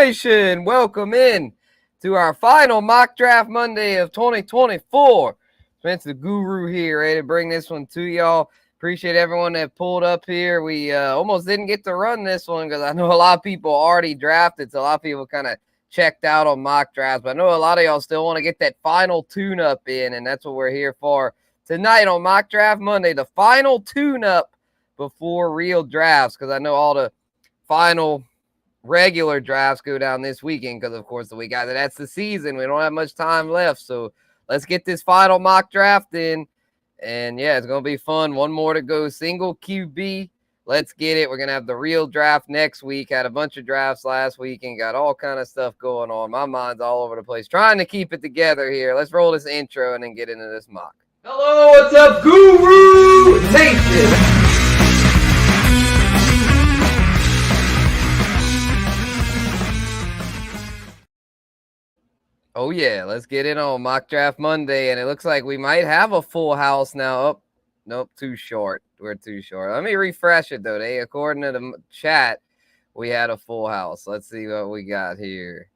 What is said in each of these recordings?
Nation, welcome in to our final mock draft Monday of 2024. Spencer the Guru here, ready to bring this one to y'all. Appreciate everyone that pulled up here. We almost didn't get to run this one because I know a lot of people already drafted, so a lot of people kind of checked out on mock drafts. But I know a lot of y'all still want to get that final tune-up in, and that's what we're here for tonight on Mock Draft Monday, the final tune-up before real drafts, because I know all the final regular drafts go down this weekend because, of course, the week after that's the season. We don't have much time left, so let's get this final mock draft in. And, yeah, it's going to be fun. One more to go. Single QB. Let's get it. We're going to have the real draft next week. Had a bunch of drafts last week and got all kind of stuff going on. My mind's all over the place. Trying to keep it together here. Let's roll this intro and then get into this mock. Hello, what's up, Guru Nation? Oh, yeah, let's get it on Mock Draft Monday, and it looks like we might have a full house now. Oh, nope, too short. We're too short. Let me refresh it, though. According to the chat, we had a full house. Let's see what we got here.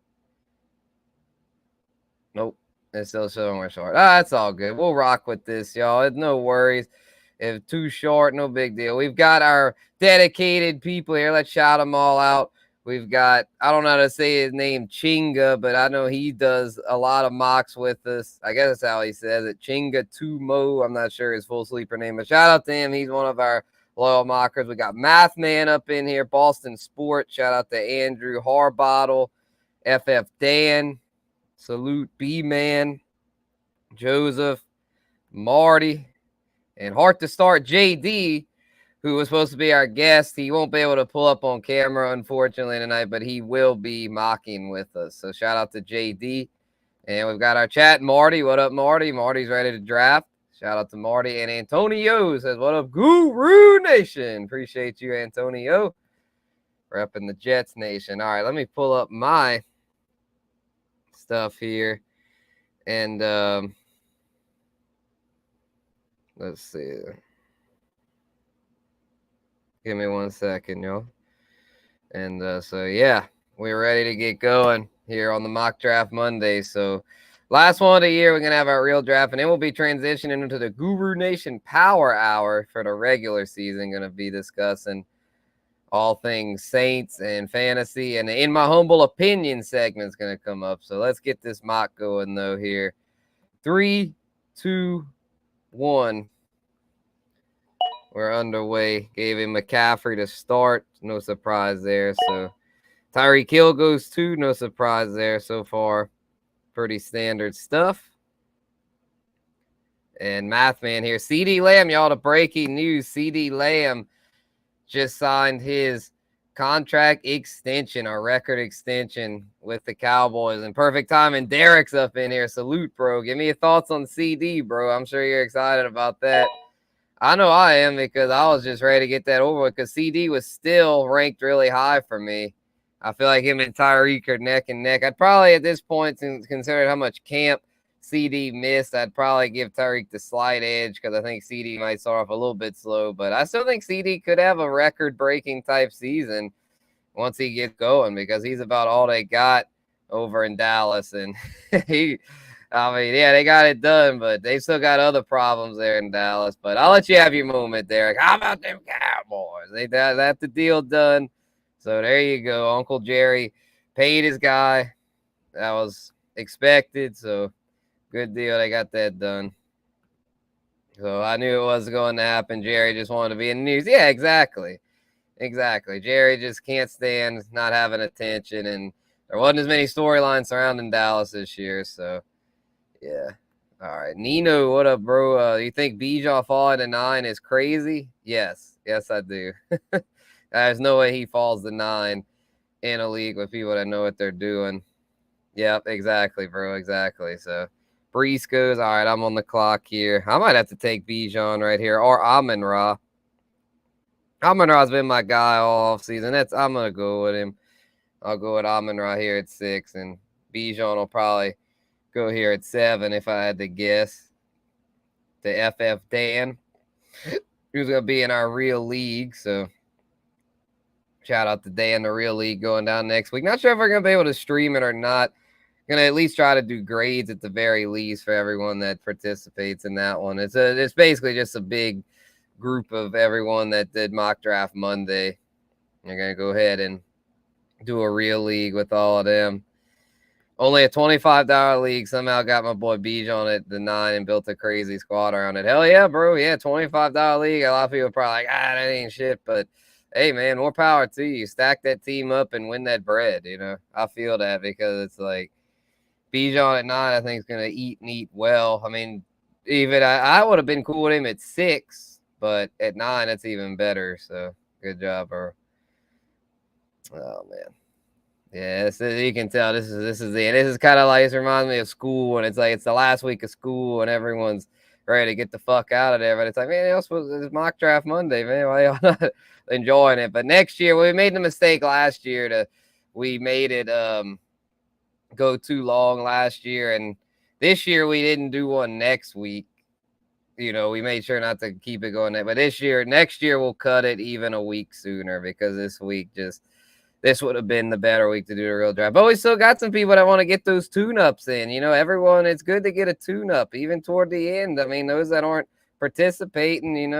Nope, it's still showing we're short. That's all good. We'll rock with this, y'all. No worries. If too short, no big deal. We've got our dedicated people here. Let's shout them all out. We've got, I don't know how to say his name, Chinga, but I know he does a lot of mocks with us. I guess that's how he says it, Chinga Tumo. I'm not sure his full sleeper name, but shout out to him. He's one of our loyal mockers. We got Math Man up in here, Boston Sport. Shout out to Andrew Harbottle, FF Dan, Salute B-Man, Joseph, Marty, and Heart to Start JD, who was supposed to be our guest. He won't be able to pull up on camera, unfortunately, tonight, but he will be mocking with us. So shout out to JD. And we've got our chat, Marty. What up, Marty? Marty's ready to draft. Shout out to Marty. And Antonio says, what up, Guru Nation? Appreciate you, Antonio. Repping the Jets Nation. All right, let me pull up my stuff here. And let's see. Give me 1 second, y'all. And so, yeah, we're ready to get going here on the Mock Draft Monday. So, last one of the year, we're going to have our real draft, and then we'll be transitioning into the Guru Nation Power Hour for the regular season. Going to be discussing all things Saints and fantasy, and in my humble opinion segment is going to come up. So, let's get this mock going, though, here. 3, 2, 1. We're underway. Gave him McCaffrey to start. No surprise there. So Tyreek Hill goes 2. No surprise there so far. Pretty standard stuff. And Math Man here. CD Lamb, y'all, the breaking news. CD Lamb just signed his contract extension, our record extension with the Cowboys. And perfect time. And Derek's up in here. Salute, bro. Give me your thoughts on CD, bro. I'm sure you're excited about that. I know I am because I was just ready to get that over with because CD was still ranked really high for me. I feel like him and Tyreek are neck and neck. I'd probably at this point, considering how much camp CD missed, I'd probably give Tyreek the slight edge because I think CD might start off a little bit slow. But I still think CD could have a record-breaking type season once he gets going because he's about all they got over in Dallas. And yeah, they got it done, but they still got other problems there in Dallas. But I'll let you have your moment, Derek. How about them Cowboys? They got the deal done. So there you go. Uncle Jerry paid his guy. That was expected. So good deal. They got that done. So I knew it was going to happen. Jerry just wanted to be in the news. Yeah, exactly. Exactly. Jerry just can't stand not having attention. And there wasn't as many storylines surrounding Dallas this year. So yeah. All right. Nino, what up, bro? You think Bijan falling to 9 is crazy? Yes. Yes, I do. There's no way he falls to 9 in a league with people that know what they're doing. Yep, exactly, bro. Exactly. So Brees goes. All right, I'm on the clock here. I might have to take Bijan right here or Amon-Ra. Amon-Ra's been my guy all offseason. I'm going to go with him. I'll go with Amon-Ra here at 6, and Bijan will probably go here at 7 if I had to guess. The FF Dan, who's going to be in our real league. So Shout out to Dan, the Real League, going down next week. Not sure if we're going to be able to stream it or not. Going to at least try to do grades at the very least for everyone that participates in that one. It's basically just a big group of everyone that did mock draft Monday. You're going to go ahead and do a Real League with all of them. Only a $25 league. Somehow got my boy Beej on it, the 9, and built a crazy squad around it. Hell yeah, bro. Yeah, $25 league. A lot of people are probably like, that ain't shit. But hey, man, more power to you. Stack that team up and win that bread. I feel that because it's like Bijan at 9, I think, is going to eat and eat well. I mean, even I would have been cool with him at 6, but at 9, that's even better. So good job, bro. Oh, man. Yeah, you can tell this is the end. This is kind of like, this reminds me of school, and it's like it's the last week of school, and everyone's ready to get the fuck out of there. But it's like, man, it's mock draft Monday, man. Why y'all not enjoying it? But next year, we made the mistake last year we made it go too long last year, and this year we didn't do one next week. We made sure not to keep it going there. But next year we'll cut it even a week sooner because this would have been the better week to do a real draft. But we still got some people that want to get those tune-ups in. Everyone, it's good to get a tune-up, even toward the end. I mean, those that aren't participating,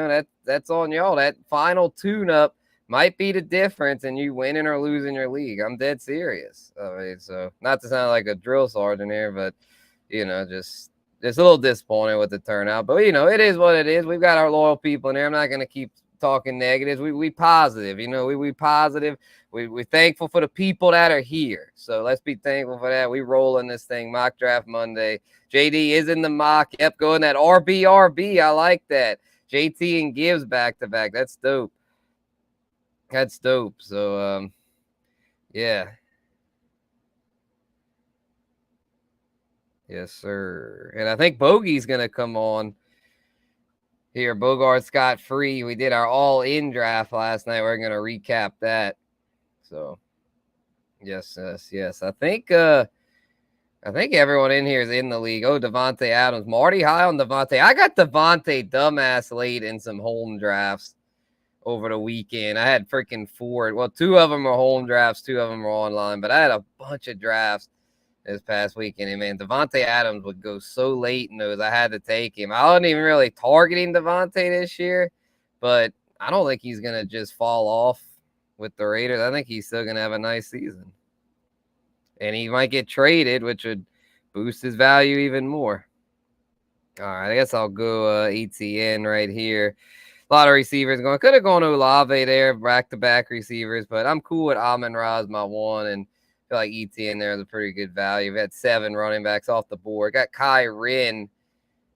that's on y'all. That final tune-up might be the difference in you winning or losing your league. I'm dead serious. I mean, so not to sound like a drill sergeant here, but, just a little disappointed with the turnout. But, it is what it is. We've got our loyal people in there. I'm not going to keep talking negatives. We positive, we positive. We're thankful for the people that are here. So let's be thankful for that. We rolling this thing. Mock draft Monday. JD is in the mock. Yep, going that RB. I like that. JT and Gibbs back to back. That's dope. So yeah. Yes, sir. And I think Bogey's gonna come on here. Bogart Scott Free. We did our all-in draft last night. We're gonna recap that. So yes. I think everyone in here is in the league. Oh, Devontae Adams. Marty high on Devontae. I got Devontae dumbass late in some home drafts over the weekend. I had freaking 4. Well, 2 of them are home drafts, 2 of them are online, but I had a bunch of drafts this past weekend. And man, Devontae Adams would go so late in those. I had to take him. I wasn't even really targeting Devontae this year, but I don't think he's going to just fall off with the Raiders. I think he's still going to have a nice season. And he might get traded, which would boost his value even more. All right, I guess I'll go ETN right here. A lot of receivers going. Could have gone to Olave there, back-to-back receivers, but I'm cool with Amon-Ra as my 1, and I feel like ETN there is a pretty good value. We've had 7 running backs off the board. Got Kai Rin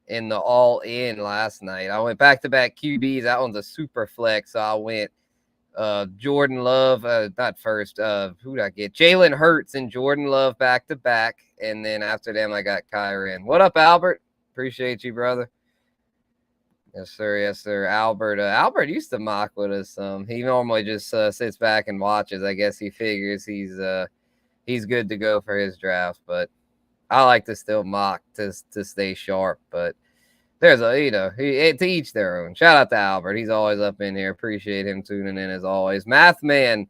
in the all-in last night. I went back-to-back QBs. That one's a super flex, so I went Jordan Love, not first. Who did I get? Jalen Hurts and Jordan Love back-to-back, and then after them, I got Kai Rin. What up, Albert? Appreciate you, brother. Yes, sir. Albert used to mock with us. He normally just sits back and watches. I guess he figures he's good to go for his draft. But I like to still mock to stay sharp. But there's to each their own. Shout out to Albert. He's always up in here. Appreciate him tuning in as always. Math Man,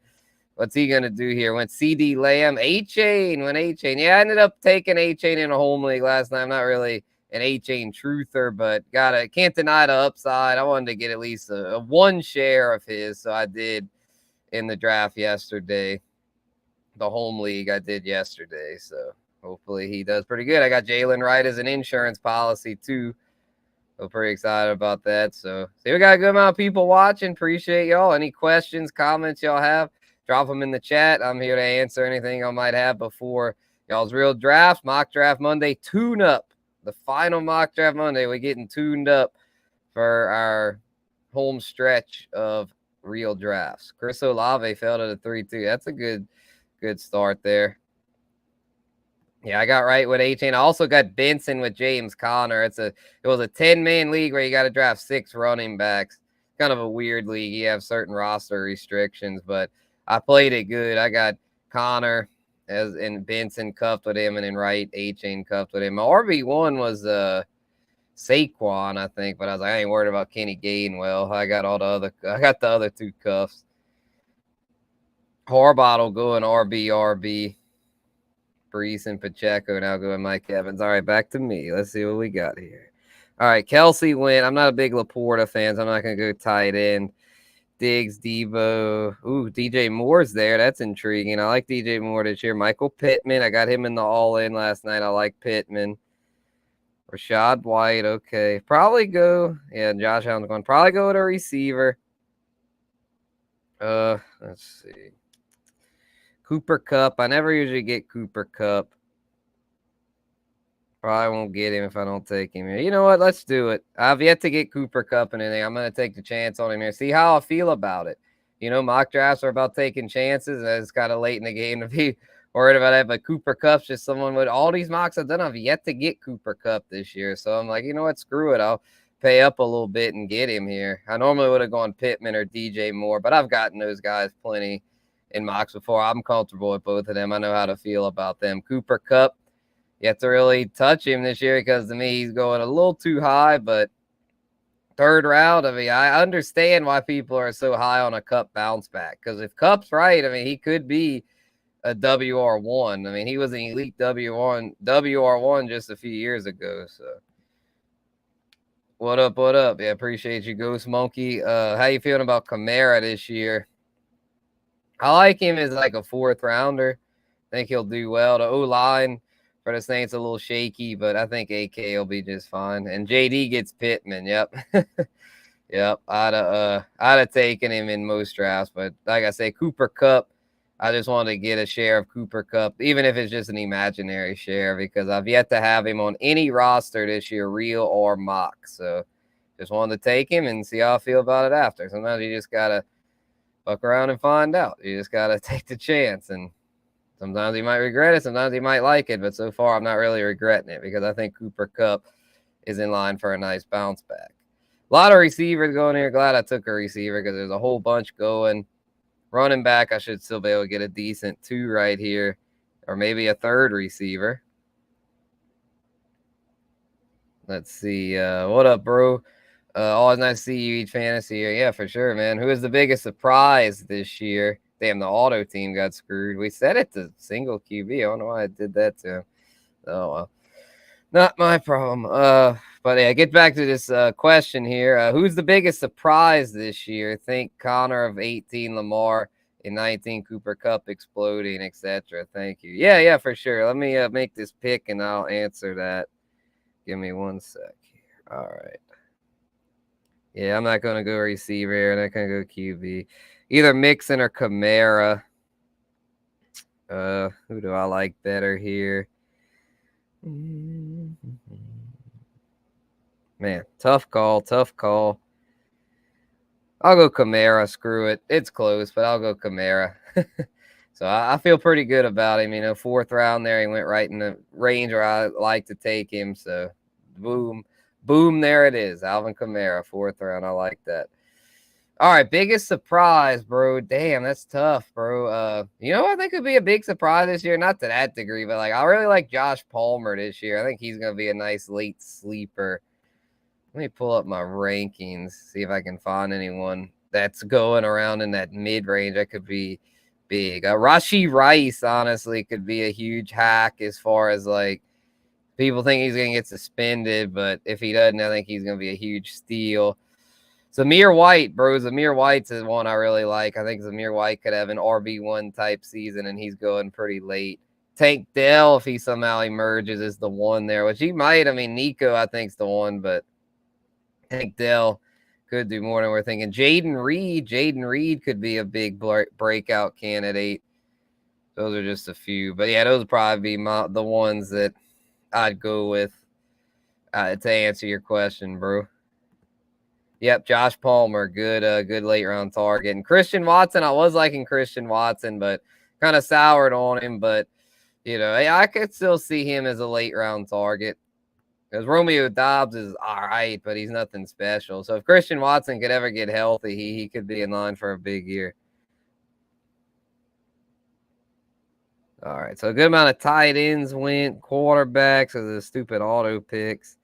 what's he gonna do here? Went CD Lamb, A-Chain. Yeah, I ended up taking A-Chain in a home league last night. I'm not really an A-Chain truther, but can't deny the upside. I wanted to get at least a 1 share of his, so I did in the draft yesterday. The home league I did yesterday, so hopefully he does pretty good. I got Jalen Wright as an insurance policy too. So pretty excited about that. So we got a good amount of people watching. Appreciate y'all. Any questions, comments y'all have, drop them in the chat. I'm here to answer anything y'all might have before y'all's real drafts. Mock draft Monday, tune up. The final mock draft Monday, we're getting tuned up for our home stretch of real drafts. Chris Olave fell to the 3-2. That's a good start there. Yeah, I got right with A-Chain. I also got Benson with James Conner. It was a 10-man league where you got to draft 6 running backs. Kind of a weird league. You have certain roster restrictions, but I played it good. I got Conner and Benson cuffed with him, and then Wright, A-Chain cuffed with him. My RB1 was Saquon, I think, but I was like, I ain't worried about Kenny Gainwell. I got the other 2 cuffs. Harbottle going RB. Brees and Pacheco now going Mike Evans. All right, back to me. Let's see what we got here. All right, Kelsey went. I'm not a big Laporta fan, so I'm not going to go tight end. Diggs, Debo. Ooh, DJ Moore's there. That's intriguing. I like DJ Moore this year. Michael Pittman. I got him in the all-in last night. I like Pittman. Rashad White. Okay. Probably go. Yeah, Josh Allen's going. Probably go with a receiver. Let's see. Cooper Kupp. I never usually get Cooper Kupp. Probably won't get him if I don't take him here. You know what? Let's do it. I've yet to get Cooper Kupp and anything. I'm going to take the chance on him here. See how I feel about it. You know, mock drafts are about taking chances. And it's kind of late in the game to be worried about that. But Cooper Kupp's just someone with all these mocks I've done. I've yet to get Cooper Kupp this year. So I'm like, you know what? Screw it. I'll pay up a little bit and get him here. I normally would have gone Pittman or DJ Moore, but I've gotten those guys plenty in mocks before. I'm comfortable with both of them. I know how to feel about them. Cooper Kupp. You have to really touch him this year because to me he's going a little too high, but third round, I mean, I understand why people are so high on a Kupp bounce back because if Kupp's right, I mean, he could be a WR1. I mean, he was an elite WR1 just a few years ago. So what up? Yeah, appreciate you, Ghost Monkey. How you feeling about Kamara this year? I like him as like a fourth rounder. I think he'll do well. The O-line for the Saints a little shaky, but I think AK will be just fine. And JD gets Pittman. Yep. Yep. I'd have taken him in most drafts, but like I say, Cooper Kupp, I just wanted to get a share of Cooper Kupp, even if it's just an imaginary share, because I've yet to have him on any roster this year, real or mock. So just wanted to take him and see how I feel about it after. Sometimes you just gotta fuck around and find out. You just gotta take the chance, and sometimes you might regret it. Sometimes you might like it. But so far, I'm not really regretting it because I think Cooper Kupp is in line for a nice bounce back. A lot of receivers going here. Glad I took a receiver because there's a whole bunch going. Running back, I should still be able to get a decent 2 right here or maybe a third receiver. Let's see. What up, bro? Always nice to see you each fantasy year. Yeah, for sure, man. Who is the biggest surprise this year? Damn, the auto team got screwed. We set it to single QB. I don't know why I did that to him. Oh, well. Not my problem. But yeah, get back to this question here. Who's the biggest surprise this year? Think Connor of 18, Lamar in 19, Cooper Kupp exploding, etc. Thank you. Yeah, for sure. Let me make this pick and I'll answer that. Give me 1 sec here. All right. Yeah, I'm not going to go receiver here. I'm not going to go QB. Either Mixon or Kamara. Who do I like better here? Man, tough call. I'll go Kamara. Screw it. It's close, but I'll go Kamara. So I feel pretty good about him. You know, 4th round there. He went right in the range where I like to take him. So boom, there it is. Alvin Kamara, 4th round. I like that. All right, biggest surprise, bro. Damn, that's tough, bro. You know what I think could be a big surprise this year? Not to that degree, but like I really like Josh Palmer this year. I think he's gonna be a nice late sleeper. Let me pull up my rankings, see if I can find anyone that's going around in that mid-range that could be big. Rashee Rice, honestly, could be a huge hack as far as like people think he's gonna get suspended, but if he doesn't, I think he's gonna be a huge steal. Zamir White, bro. Zamir White's the one I really like. I think Zamir White could have an RB1 type season, and he's going pretty late. Tank Dell, if he somehow emerges, is the one there, which he might. I mean, Nico, I think, is the one, but Tank Dell could do more than we're thinking. Jaden Reed could be a big breakout candidate. Those are just a few. But, yeah, those would probably be the ones that I'd go with to answer your question, bro. Yep, Josh Palmer, good late round target. And Christian Watson, I was liking Christian Watson, but kind of soured on him. But, you know, I could still see him as a late round target. Because Romeo Doubs is all right, but he's nothing special. So if Christian Watson could ever get healthy, he could be in line for a big year. All right, so a good amount of tight ends went, quarterbacks as the stupid auto picks.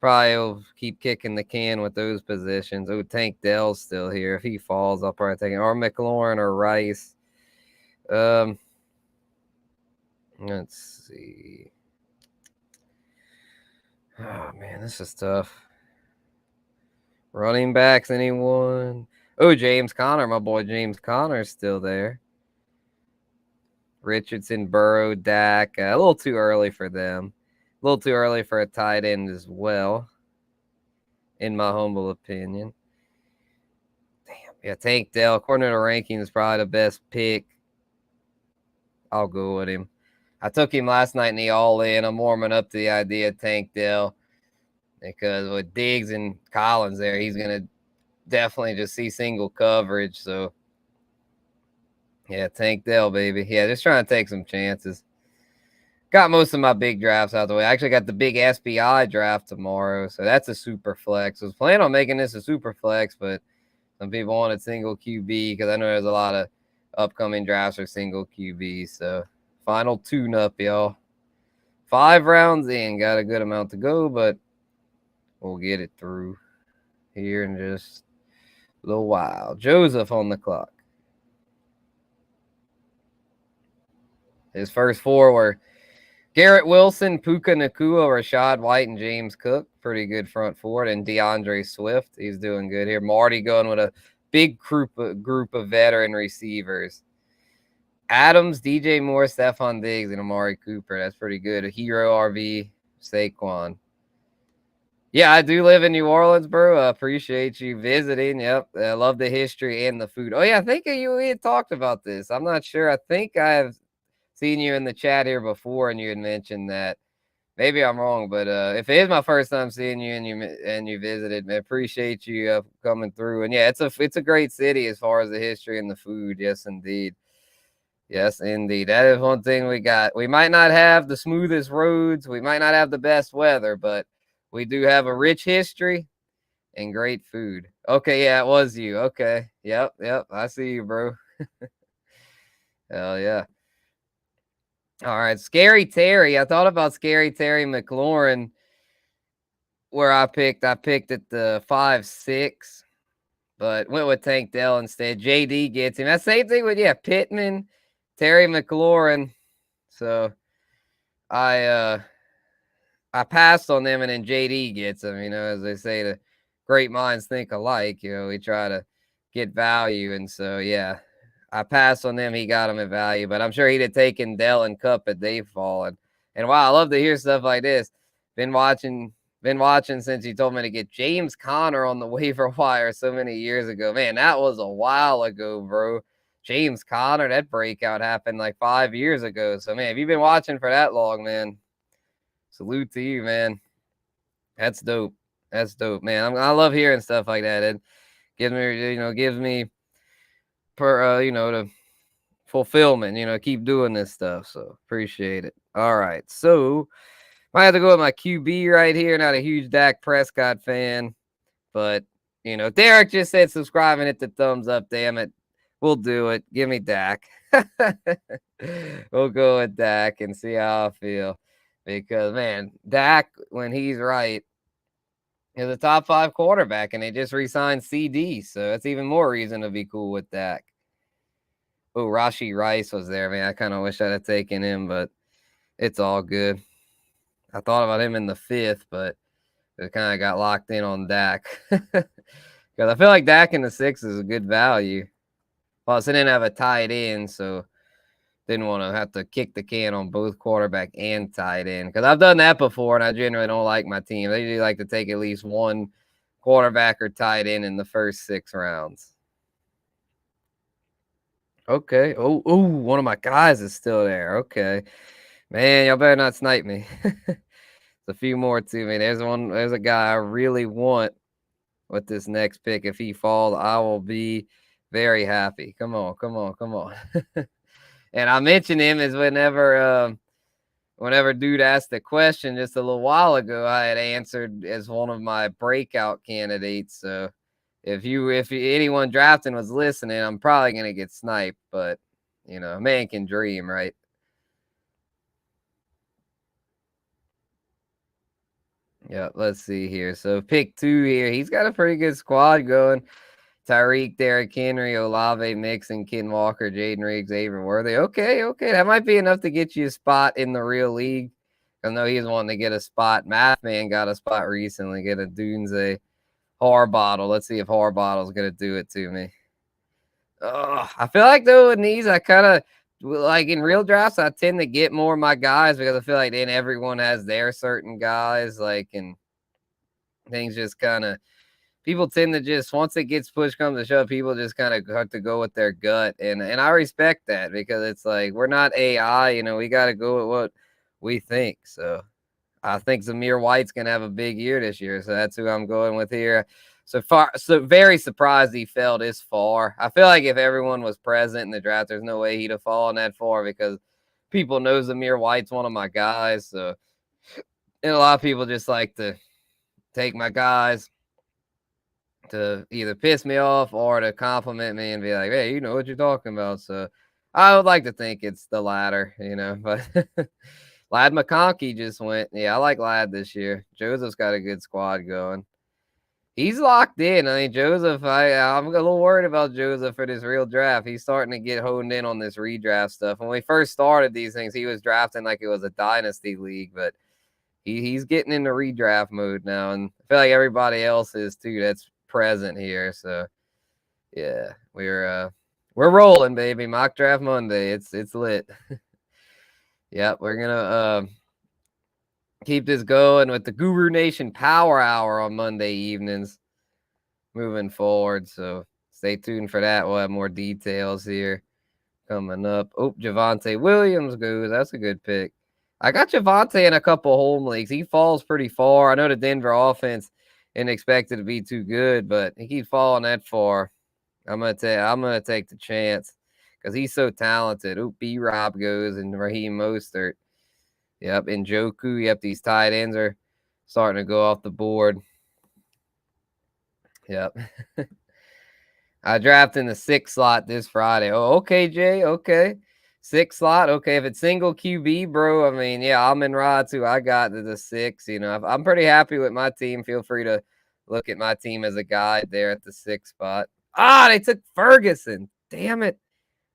Probably will keep kicking the can with those positions. Oh, Tank Dell's still here. If he falls, I'll probably take him. Or McLaurin or Rice. Let's see. Oh man, this is tough. Running backs, anyone? Oh, James Conner, my boy James Conner's still there. Richardson, Burrow, Dak. A little too early for them. A little too early for a tight end as well, in my humble opinion. Damn. Yeah, Tank Dell, according to the rankings, is probably the best pick. I'll go with him. I took him last night in the all-in. I'm warming up to the idea of Tank Dell because with Diggs and Collins there, he's going to definitely just see single coverage. So, yeah, Tank Dell, baby. Yeah, just trying to take some chances. Got most of my big drafts out of the way. I actually got the big SBI draft tomorrow, so that's a super flex. I was planning on making this a super flex, but some people wanted single QB because I know there's a lot of upcoming drafts for single QB. So final tune-up, y'all. 5 rounds in, got a good amount to go, but we'll get it through here in just a little while. Joseph on the clock. His first 4 were Garrett Wilson, Puka Nacua, Rashad White, and James Cook. Pretty good front 4. And DeAndre Swift. He's doing good here. Marty going with a big group of veteran receivers. Adams, DJ Moore, Stephon Diggs, and Amari Cooper. That's pretty good. A hero RV, Saquon. Yeah, I do live in New Orleans, bro. I appreciate you visiting. Yep. I love the history and the food. Oh, yeah. I think we had talked about this. I'm not sure. I think I've seen you in the chat here before, and you had mentioned that. Maybe I'm wrong, but if it is my first time seeing you and you visited, I appreciate you coming through. And yeah, it's a great city as far as the history and the food. Yes, indeed. Yes, indeed. That is one thing we got. We might not have the smoothest roads. We might not have the best weather, but we do have a rich history and great food. Okay, yeah, it was you. Okay. Yep. I see you, bro. Hell yeah. All right. Scary Terry. I thought about Scary Terry McLaurin where I picked at the 5-6, but went with Tank Dell instead. JD gets him. That same thing with Pittman, Terry McLaurin. So I passed on them, and then JD gets them. You know, as they say, the great minds think alike. You know, we try to get value, and so yeah, I passed on them. He got them at value, but I'm sure he'd have taken Dell and Cup had they fallen. And wow, I love to hear stuff like this. Been watching since you told me to get James Conner on the waiver wire so many years ago. Man, that was a while ago, bro. James Conner, that breakout happened like 5 years ago. So man, if you've been watching for that long, man, salute to you, man. That's dope. That's dope, man. I love hearing stuff like that. It gives me the fulfillment, keep doing this stuff. So appreciate it. All right. So I have to go with my QB right here. Not a huge Dak Prescott fan, but Derek just said subscribe and hit the thumbs up. Damn it. We'll do it. Give me Dak. We'll go with Dak and see how I feel. Because man, Dak, when he's right, is a top 5 quarterback, and they just re-signed CD, so that's even more reason to be cool with Dak. Oh, Rashee Rice was there, man. I kind of wish I'd have taken him, but it's all good. I thought about him in the 5th, but it kind of got locked in on Dak. Because I feel like Dak in the 6th is a good value. Plus, I didn't have a tight end, so didn't want to have to kick the can on both quarterback and tight end. Because I've done that before, and I generally don't like my team. They usually like to take at least one quarterback or tight end in the first 6 rounds. Okay. Oh, one of my guys is still there. Okay. Man, y'all better not snipe me. There's a few more to me. There's a guy I really want with this next pick. If he falls, I will be very happy. Come on. And I mentioned him as whenever dude asked the question just a little while ago, I had answered as one of my breakout candidates. So if anyone drafting was listening, I'm probably gonna get sniped, but a man can dream, right? Yeah, let's see here. So pick 2 here. He's got a pretty good squad going. Tyreek, Derrick Henry, Olave, Mixon, Ken Walker, Jaden Riggs, Avery Worthy. Okay, that might be enough to get you a spot in the real league. I know he's wanting to get a spot. Math Man got a spot recently. Get a Dunze Harbottle. Let's see if Harbottle's gonna do it to me. Oh, I feel like though in these, I kind of like in real drafts, I tend to get more of my guys because I feel like then everyone has their certain guys, like, and things just kind of people tend to just once it gets push comes to shove, people just kind of have to go with their gut, and I respect that because it's like we're not AI, we got to go with what we think. So I think Zamir White's gonna have a big year this year, so that's who I'm going with here. So very surprised he fell this far. I feel like if everyone was present in the draft, there's no way he'd have fallen that far because people know Zamir White's one of my guys. So, and a lot of people just like to take my guys to either piss me off or to compliment me and be like, hey, you know what you're talking about. So I would like to think it's the latter, but Lad McConkey just went. Yeah, I like Lad this year. Joseph's got a good squad going. He's locked in. I mean, Joseph, I'm a little worried about Joseph for this real draft. He's starting to get honed in on this redraft stuff. When we first started these things, he was drafting like it was a dynasty league, but he's getting into redraft mode now, and I feel like everybody else is too that's present here. So yeah, we're rolling, baby. Mock draft Monday. It's lit. Yep, we're gonna keep this going with the Guru Nation Power Hour on Monday evenings moving forward. So stay tuned for that. We'll have more details here coming up. Oh, Javonte Williams goes. That's a good pick. I got Javonte in a couple home leagues. He falls pretty far. I know the Denver offense isn't expected to be too good, but he keeps falling that far. I'm gonna take the chance because he's so talented. Oh, B-Rob goes and Raheem Mostert. Yep, and Njoku. Yep, these tight ends are starting to go off the board. Yep. I draft in the 6 slot this Friday. Oh, okay, Jay. Okay. 6 slot. Okay. If it's single QB, bro, I mean, yeah, I'm in Rod too. I got the 6. I'm pretty happy with my team. Feel free to look at my team as a guide there at the 6 spot. They took Ferguson. Damn it.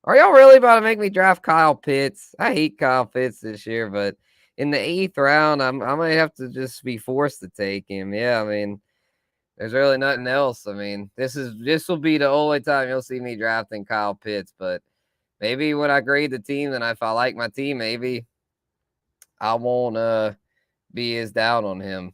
Are y'all really about to make me draft Kyle Pitts? I hate Kyle Pitts this year, but in the 8th round, I might have to just be forced to take him. Yeah, I mean, there's really nothing else. I mean, this will be the only time you'll see me drafting Kyle Pitts, but maybe when I grade the team and if I like my team, maybe I won't be as down on him.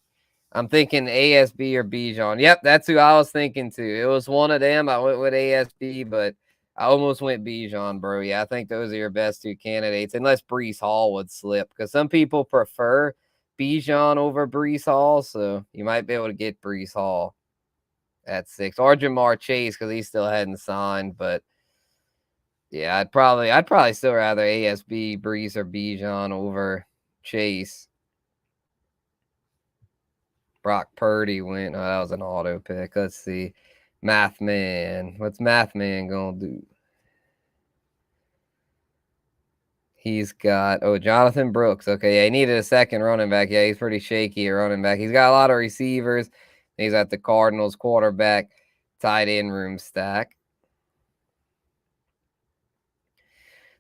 I'm thinking ASB or Bijan. Yep, that's who I was thinking too. It was one of them. I went with ASB, but I almost went Bijan, bro. Yeah, I think those are your best 2 candidates, unless Breece Hall would slip, because some people prefer Bijan over Breece Hall, so you might be able to get Breece Hall at 6 or Jamar Chase because he still hadn't signed. But yeah, I'd probably still rather ASB, Breece, or Bijan over Chase. Brock Purdy went. Oh, that was an auto pick. Let's see. Math Man. What's Math Man gonna do? He's got Jonathan Brooks. Okay, yeah, he needed a second running back. Yeah, he's pretty shaky at running back. He's got a lot of receivers. He's at the Cardinals quarterback tight end room stack.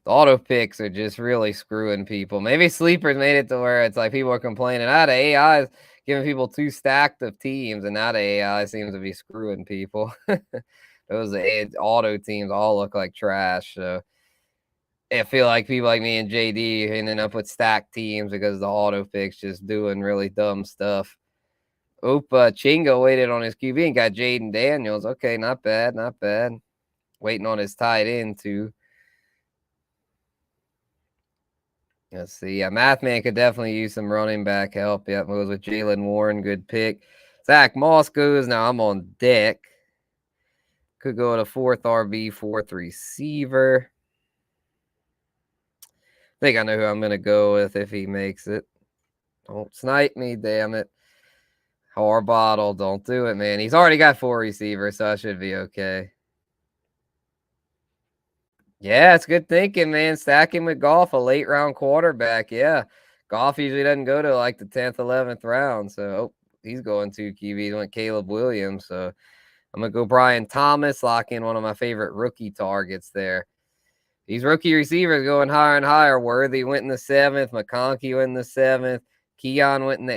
The auto picks are just really screwing people. Maybe sleepers made it to where it's like people are complaining. The AI is giving people too stacked of teams, and now the AI seems to be screwing people. Those auto teams all look like trash. So I feel like people like me and JD ending up with stacked teams because the auto picks just doing really dumb stuff. Chinga waited on his QB and got Jaden Daniels. Okay, not bad, not bad. Waiting on his tight end too. Let's see. Yeah, Mathman could definitely use some running back help. Yep, goes with Jalen Warren. Good pick. Zach Moss goes. Now I'm on deck. Could go to 4th RB, 4th receiver. I think I know who I'm going to go with if he makes it. Don't snipe me, damn it. Harbottle, don't do it, man. He's already got 4 receivers, so I should be okay. Yeah, it's good thinking, man. Stack him with Goff, a late round quarterback. Yeah. Goff usually doesn't go to like the 10th, 11th round. So he's going 2 QBs. Went Caleb Williams. So I'm going to go Brian Thomas, lock in one of my favorite rookie targets there. These rookie receivers going higher and higher. Worthy went in the 7th. McConkey went in the 7th. Keon went in the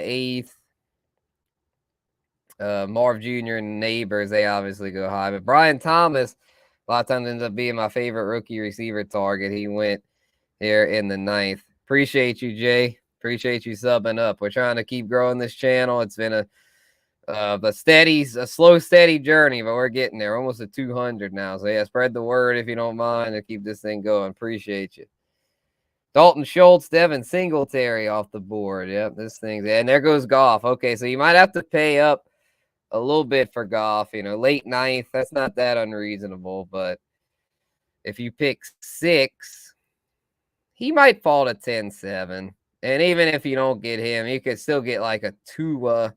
8th. Marv Jr. and Neighbors, they obviously go high. But Brian Thomas, a lot of times ends up being my favorite rookie receiver target. He went here in the 9th. Appreciate you, Jay. Appreciate you subbing up. We're trying to keep growing this channel. It's been a slow, steady journey, but we're getting there. Almost at 200 now. So, yeah, spread the word if you don't mind to keep this thing going. Appreciate you. Dalton Schultz, Devin Singletary off the board. Yep, this thing's... And there goes Goff. Okay, so you might have to pay up a little bit for Goff. Late 9th. That's not that unreasonable, but if you pick 6, he might fall to 10-7. And even if you don't get him, you could still get like a Tua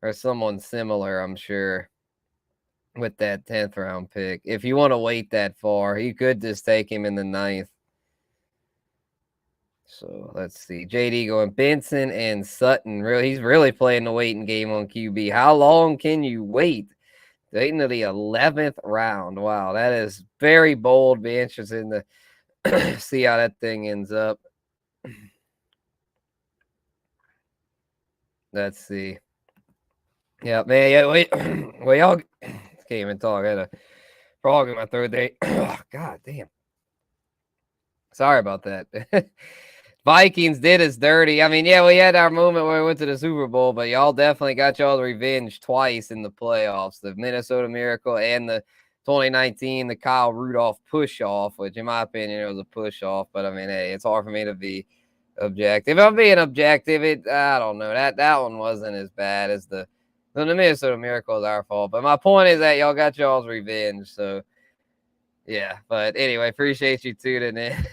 or someone similar, I'm sure, with that 10th round pick. If you want to wait that far, you could just take him in the 9th. So let's see. JD going Benson and Sutton. He's really playing the waiting game on QB. How long can you wait? Waiting to the 11th round. Wow, that is very bold. Be interested to see how that thing ends up. Let's see. Yeah, man. Yeah, wait. Well, y'all can't even talk. I had a frog in my throat there. Oh, God damn. Sorry about that. Vikings did us dirty. I mean, yeah, we had our moment where we went to the Super Bowl, but y'all definitely got y'all's revenge twice in the playoffs. The Minnesota Miracle and the 2019, the Kyle Rudolph push-off, which in my opinion, it was a push-off. But, I mean, hey, it's hard for me to be objective. If I'm being objective, I don't know. That one wasn't as bad as the Minnesota Miracle is our fault. But my point is that y'all got y'all's revenge. So, yeah. But anyway, appreciate you tuning in,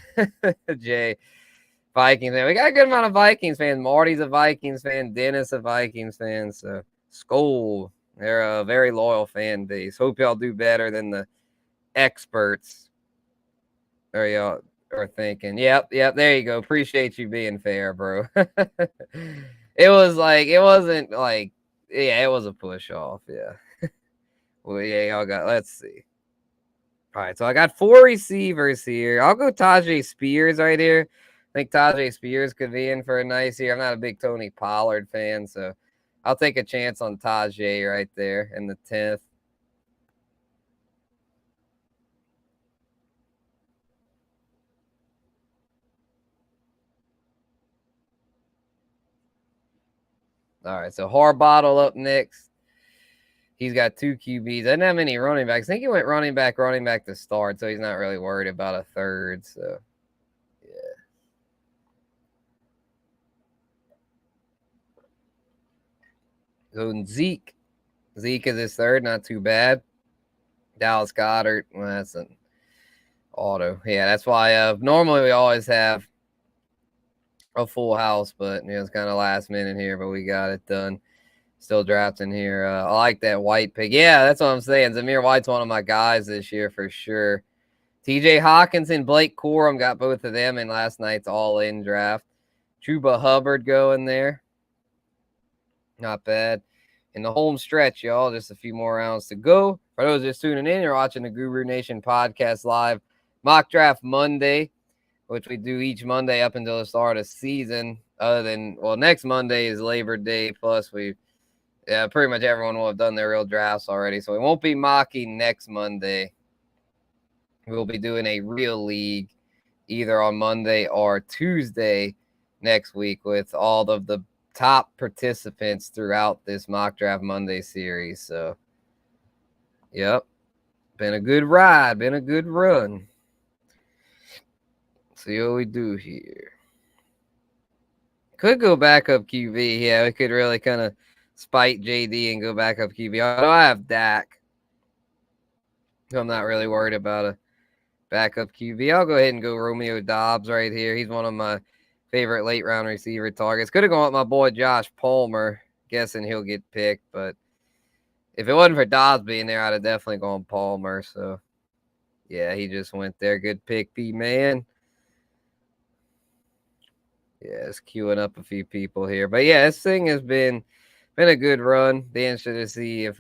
Jay. Vikings fan. We got a good amount of Vikings fans. Marty's a Vikings fan. Dennis a Vikings fan. So Skull, they're a very loyal fan base. Hope y'all do better than the experts. Or y'all are thinking. Yep. There you go. Appreciate you being fair, bro. It wasn't like, yeah, it was a push off. Yeah. Well, yeah, y'all got. Let's see. All right, so I got 4 receivers here. I'll go Tajay Spears right here. I think Tajay Spears could be in for a nice year. I'm not a big Tony Pollard fan, so I'll take a chance on Tajay right there in the 10th. All right, so Harbottle up next. He's got 2 QBs. Doesn't have any running backs. I think he went running back to start, so he's not really worried about a third. So, yeah. So Zeke is his third, not too bad. Dallas Goedert, well, that's an auto. Yeah, that's why normally we always have a full house, but it's kind of last minute here, but we got it done. Still drafting here. I like that White pick. Yeah, that's what I'm saying. Zamir White's one of my guys this year for sure. TJ Hawkinson, Blake Corum, got both of them in last night's all-in draft. Chuba Hubbard going there. Not bad. In the home stretch, y'all, just a few more rounds to go. For those just tuning in, you're watching the Guru Nation podcast live. Mock Draft Monday, which we do each Monday up until the start of season. Other than, well, next Monday is Labor Day, plus pretty much everyone will have done their real drafts already. So we won't be mocking next Monday. We'll be doing a real league either on Monday or Tuesday next week with all of the top participants throughout this Mock Draft Monday series. So, yep. Been a good ride. Been a good run. See what we do here. Could go back up QB. Yeah, we could really kind of spite JD and go back up QB. Although I have Dak, so I'm not really worried about a backup QB. I'll go ahead and go Romeo Doubs right here. He's one of my favorite late round receiver targets. Could have gone with my boy Josh Palmer. Guessing he'll get picked, but if it wasn't for Dobbs being there, I'd have definitely gone Palmer. So, yeah, he just went there. Good pick, P-Man. Yeah, it's queuing up a few people here. But, yeah, this thing has been a good run. Be interested to see if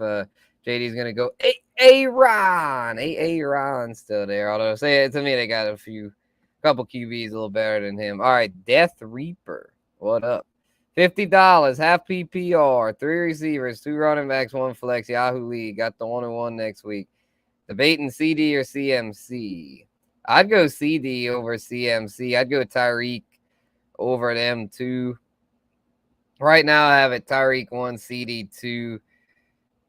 JD's gonna go Aaron. Aaron's still there. Although say it to me, they got a couple QBs a little better than him. All right, Death Reaper. What up? $50, half PPR, 3 receivers, 2 running backs, 1 flex. Yahoo League. Got the 1-1 next week. Debating CD or CMC. I'd go CD over CMC. I'd go Tyreek over them two. Right now, I have it Tyreek 1, CD 2,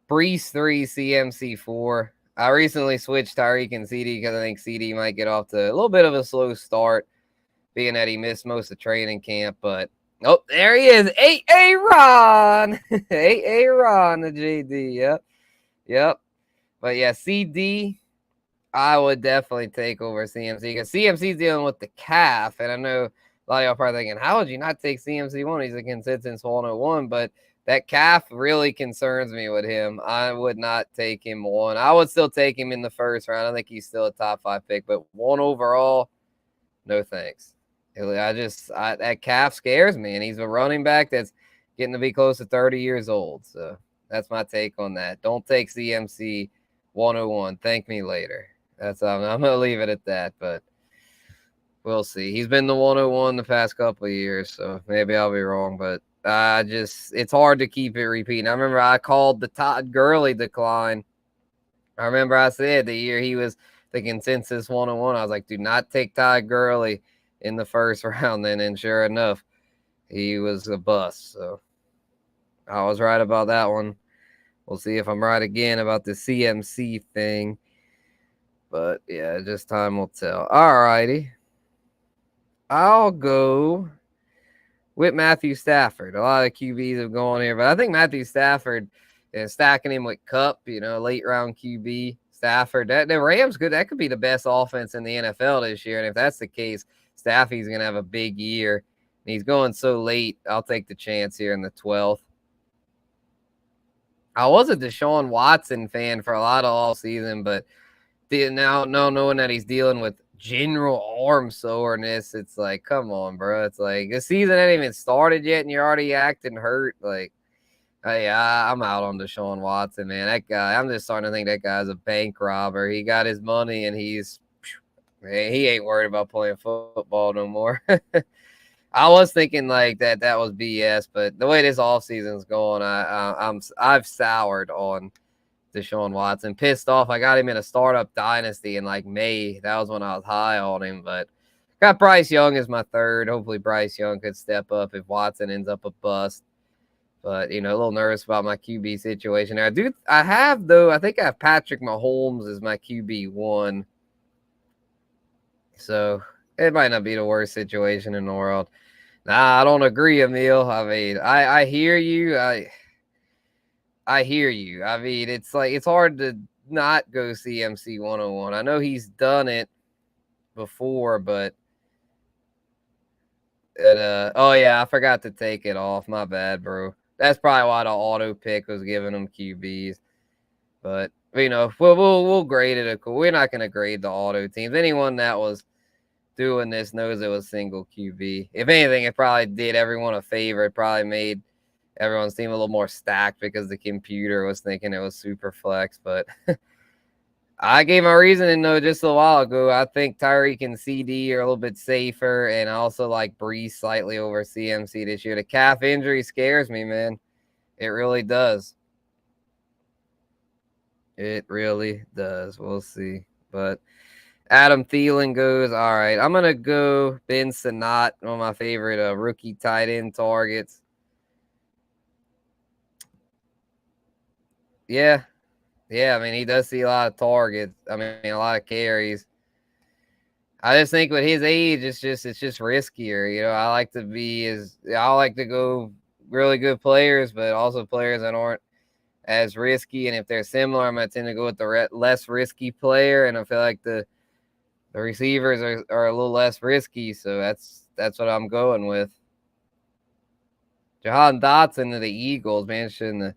Brees 3, CMC 4. I recently switched Tyreek and CD because I think CD might get off to a little bit of a slow start, being that he missed most of training camp. But, oh, there he is. Aaron. Aaron, the JD. Yep. But, yeah, CD, I would definitely take over CMC because CMC's dealing with the calf. And I know a lot of y'all probably thinking, how would you not take CMC 1? He's a consensus 101. But that calf really concerns me with him. I would not take him 1. I would still take him in the first round. I think he's still a top 5 pick. But 1 overall, no thanks. That calf scares me. And he's a running back that's getting to be close to 30 years old. So that's my take on that. Don't take CMC 101. Thank me later. I'm going to leave it at that, but we'll see. He's been the 101 the past couple of years, so maybe I'll be wrong, but it's hard to keep it repeating. I remember I called the Todd Gurley decline. I remember I said the year he was the consensus 101, I was like, do not take Todd Gurley in the first round then, and sure enough, he was a bust, so I was right about that one. We'll see if I'm right again about the CMC thing. But, yeah, just time will tell. All righty. I'll go with Matthew Stafford. A lot of QBs have gone here, but I think Matthew Stafford, stacking him with Kupp, late round QB, Stafford, the Rams that could be the best offense in the NFL this year. And if that's the case, Staffy's going to have a big year. And he's going so late, I'll take the chance here in the 12th. I was a Deshaun Watson fan for a lot of all season, but now knowing that he's dealing with general arm soreness, it's like, come on, bro. It's like the season ain't even started yet and you're already acting hurt. Like, hey, I'm out on Deshaun Watson, man. That guy, I'm just starting to think that guy's a bank robber. He got his money and he ain't worried about playing football no more. I was thinking like that was BS, but the way this offseason's going, I've soured on Deshaun Watson. Pissed off. I got him in a startup dynasty in like May. That was when I was high on him, but got Bryce Young as my third. Hopefully Bryce Young could step up if Watson ends up a bust. But, a little nervous about my QB situation there. I think I have Patrick Mahomes as my QB1. So it might not be the worst situation in the world. Nah, I don't agree, Emil. I mean, I hear you. I hear you. I mean, it's like it's hard to not go CMC 101. I know he's done it before, but oh yeah, I forgot to take it off. My bad, bro. That's probably why the auto pick was giving them QBs. But we'll grade it. We're not going to grade the auto teams. Anyone that was doing this knows it was single QB. If anything, it probably did everyone a favor. It probably made everyone's team a little more stacked because the computer was thinking it was super flex. But I gave my reasoning, though, just a while ago. I think Tyreek and CD are a little bit safer, and I also like Brees slightly over CMC this year. The calf injury scares me, man. It really does. It really does. We'll see. But Adam Thielen goes, all right, I'm going to go Ben Sinnott, one of my favorite rookie tight end targets. Yeah. Yeah, I mean, he does see a lot of targets. I mean, a lot of carries. I just think with his age, it's just riskier. I like to go really good players, but also players that aren't as risky. And if they're similar, I'm going to tend to go with the less risky player. And I feel like the receivers are a little less risky. So that's what I'm going with. Jahan Dotson to the Eagles, man. Shouldn't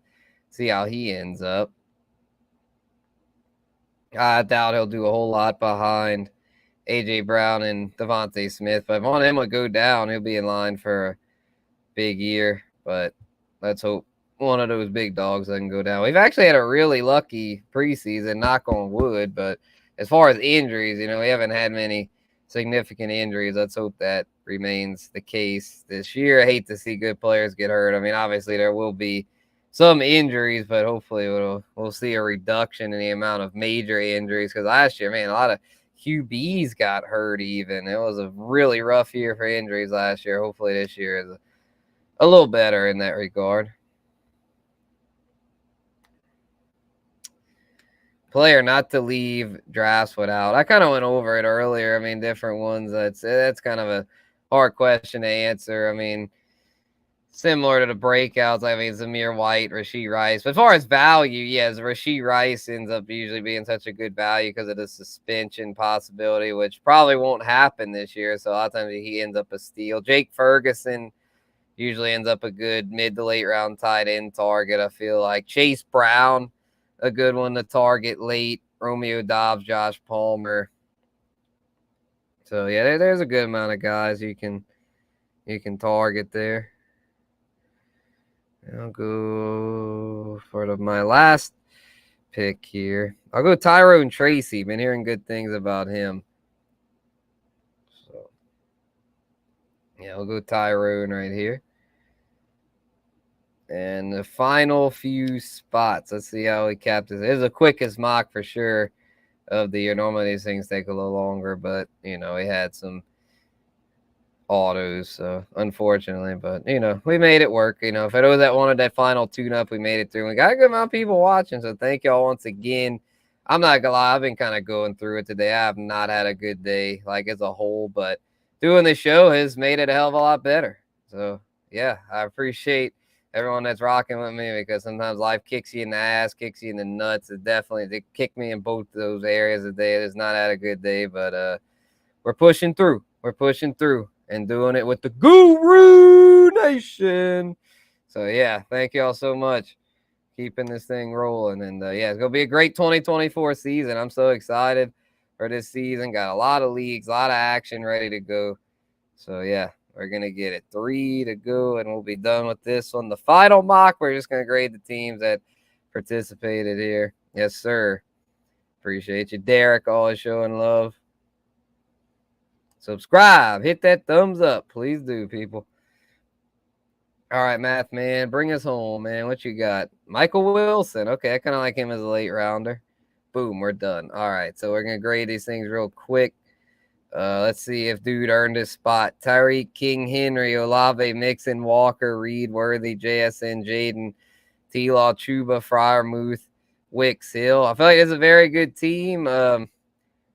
see how he ends up. I doubt he'll do a whole lot behind A.J. Brown and Devontae Smith. But if one of them would go down, he'll be in line for a big year. But let's hope one of those big dogs that can go down. We've actually had a really lucky preseason, knock on wood, but as far as injuries, we haven't had many significant injuries. Let's hope that remains the case this year. I hate to see good players get hurt. I mean, obviously there will be some injuries, but hopefully we'll see a reduction in the amount of major injuries, because last year, man, a lot of QBs got hurt even. It was a really rough year for injuries last year. Hopefully this year is a little better in that regard. Player not to leave drafts without. I kind of went over it earlier. I mean, different ones. That's kind of a hard question to answer. I mean, similar to the breakouts. I mean, Zamir White, Rashee Rice. But as far as value, yes, Rashee Rice ends up usually being such a good value because of the suspension possibility, which probably won't happen this year. So a lot of times he ends up a steal. Jake Ferguson usually ends up a good mid to late round tight end target, I feel like. Chase Brown, a good one to target late. Romeo Dobbs, Josh Palmer. So yeah, there's a good amount of guys you can target there. I'll go for my last pick here. I'll go Tyrone Tracy. Been hearing good things about him. So yeah, I'll go Tyrone right here. And the final few spots. Let's see how he capped this. It is the quickest mock for sure of the year. Normally these things take a little longer, but he had some autos, so unfortunately, but we made it work. For those that wanted that final tune-up, we made it through. We got a good amount of people watching, so thank y'all once again. I'm not gonna lie, I've been kind of going through it today. I have not had a good day, like as a whole, but doing the show has made it a hell of a lot better. So yeah, I appreciate everyone that's rocking with me, because sometimes life kicks you in the ass, kicks you in the nuts. It kicked me in both those areas today. It's not had a good day, but we're pushing through. We're pushing through and doing it with the Guru Nation. So yeah, thank y'all so much, keeping this thing rolling. And yeah, it's gonna be a great 2024 season. I'm so excited for this season. Got a lot of leagues, a lot of action ready to go. So yeah, we're gonna get it 3 to go, and we'll be done with this one. The final mock, we're just gonna grade the teams that participated here. Yes, sir. Appreciate you, Derek. Always showing love. Subscribe, hit that thumbs up. Please do, people. All right, Math Man, bring us home, man. What you got? Michael Wilson. Okay, I kind of like him as a late rounder. Boom, we're done. All right, so we're going to grade these things real quick. Let's see if dude earned his spot. Tyreek, King, Henry, Olave, Mixon, Walker, Reed, Worthy, JSN, Jaden, T-Law, Chuba, Fryermuth, Wicks, Hill. I feel like it's a very good team.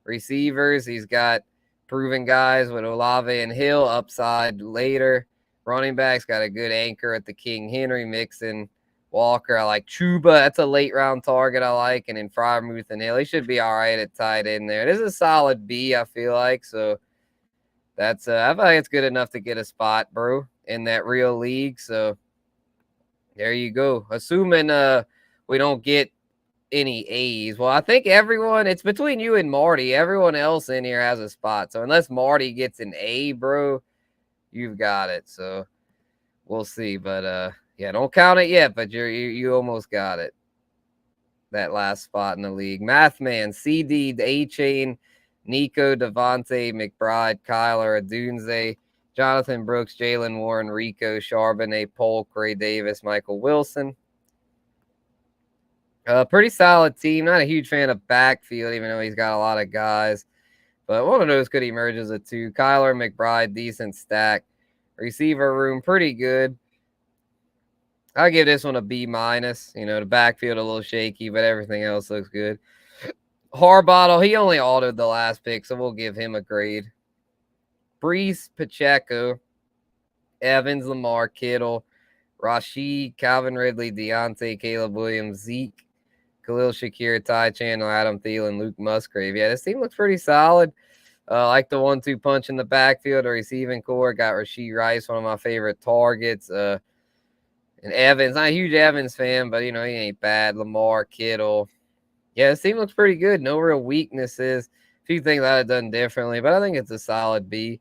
Receivers, he's got proven guys with Olave and Hill, upside later. Running backs, got a good anchor at the King, Henry, Mixon, Walker. I like Chuba. That's a late round target I like. And then Fryermuth and Hill. He should be all right at tight end there. This is a solid B, I feel like. So that's I feel like it's good enough to get a spot, bro, in that real league. So there you go. Assuming we don't get any A's. Well, I think everyone, it's between you and Marty. Everyone else in here has a spot. So unless Marty gets an A, bro, you've got it. So we'll see. But yeah, don't count it yet, but you almost got it. That last spot in the league. Mathman, CD, A-Chain, Nico, Devontae, McBride, Kyler, Adunze, Jonathan Brooks, Jalen Warren, Rico, Charbonnet, Polk, Ray Davis, Michael Wilson. Pretty solid team. Not a huge fan of backfield, even though he's got a lot of guys. But one of those could emerge as a 2. Kyler, McBride, decent stack. Receiver room, pretty good. I'll give this one a B-. The backfield a little shaky, but everything else looks good. Harbottle, he only altered the last pick, so we'll give him a grade. Brees, Pacheco, Evans, Lamar, Kittle, Rashid, Calvin Ridley, Deontay, Caleb Williams, Zeke, Khalil Shakir, Ty Chandler, Adam Thielen, Luke Musgrave. Yeah, this team looks pretty solid. Like the 1-2 punch in the backfield, the receiving core. Got Rashee Rice, one of my favorite targets. And Evans, not a huge Evans fan, but, he ain't bad. Lamar, Kittle. Yeah, this team looks pretty good. No real weaknesses. A few things I'd have done differently, but I think it's a solid B.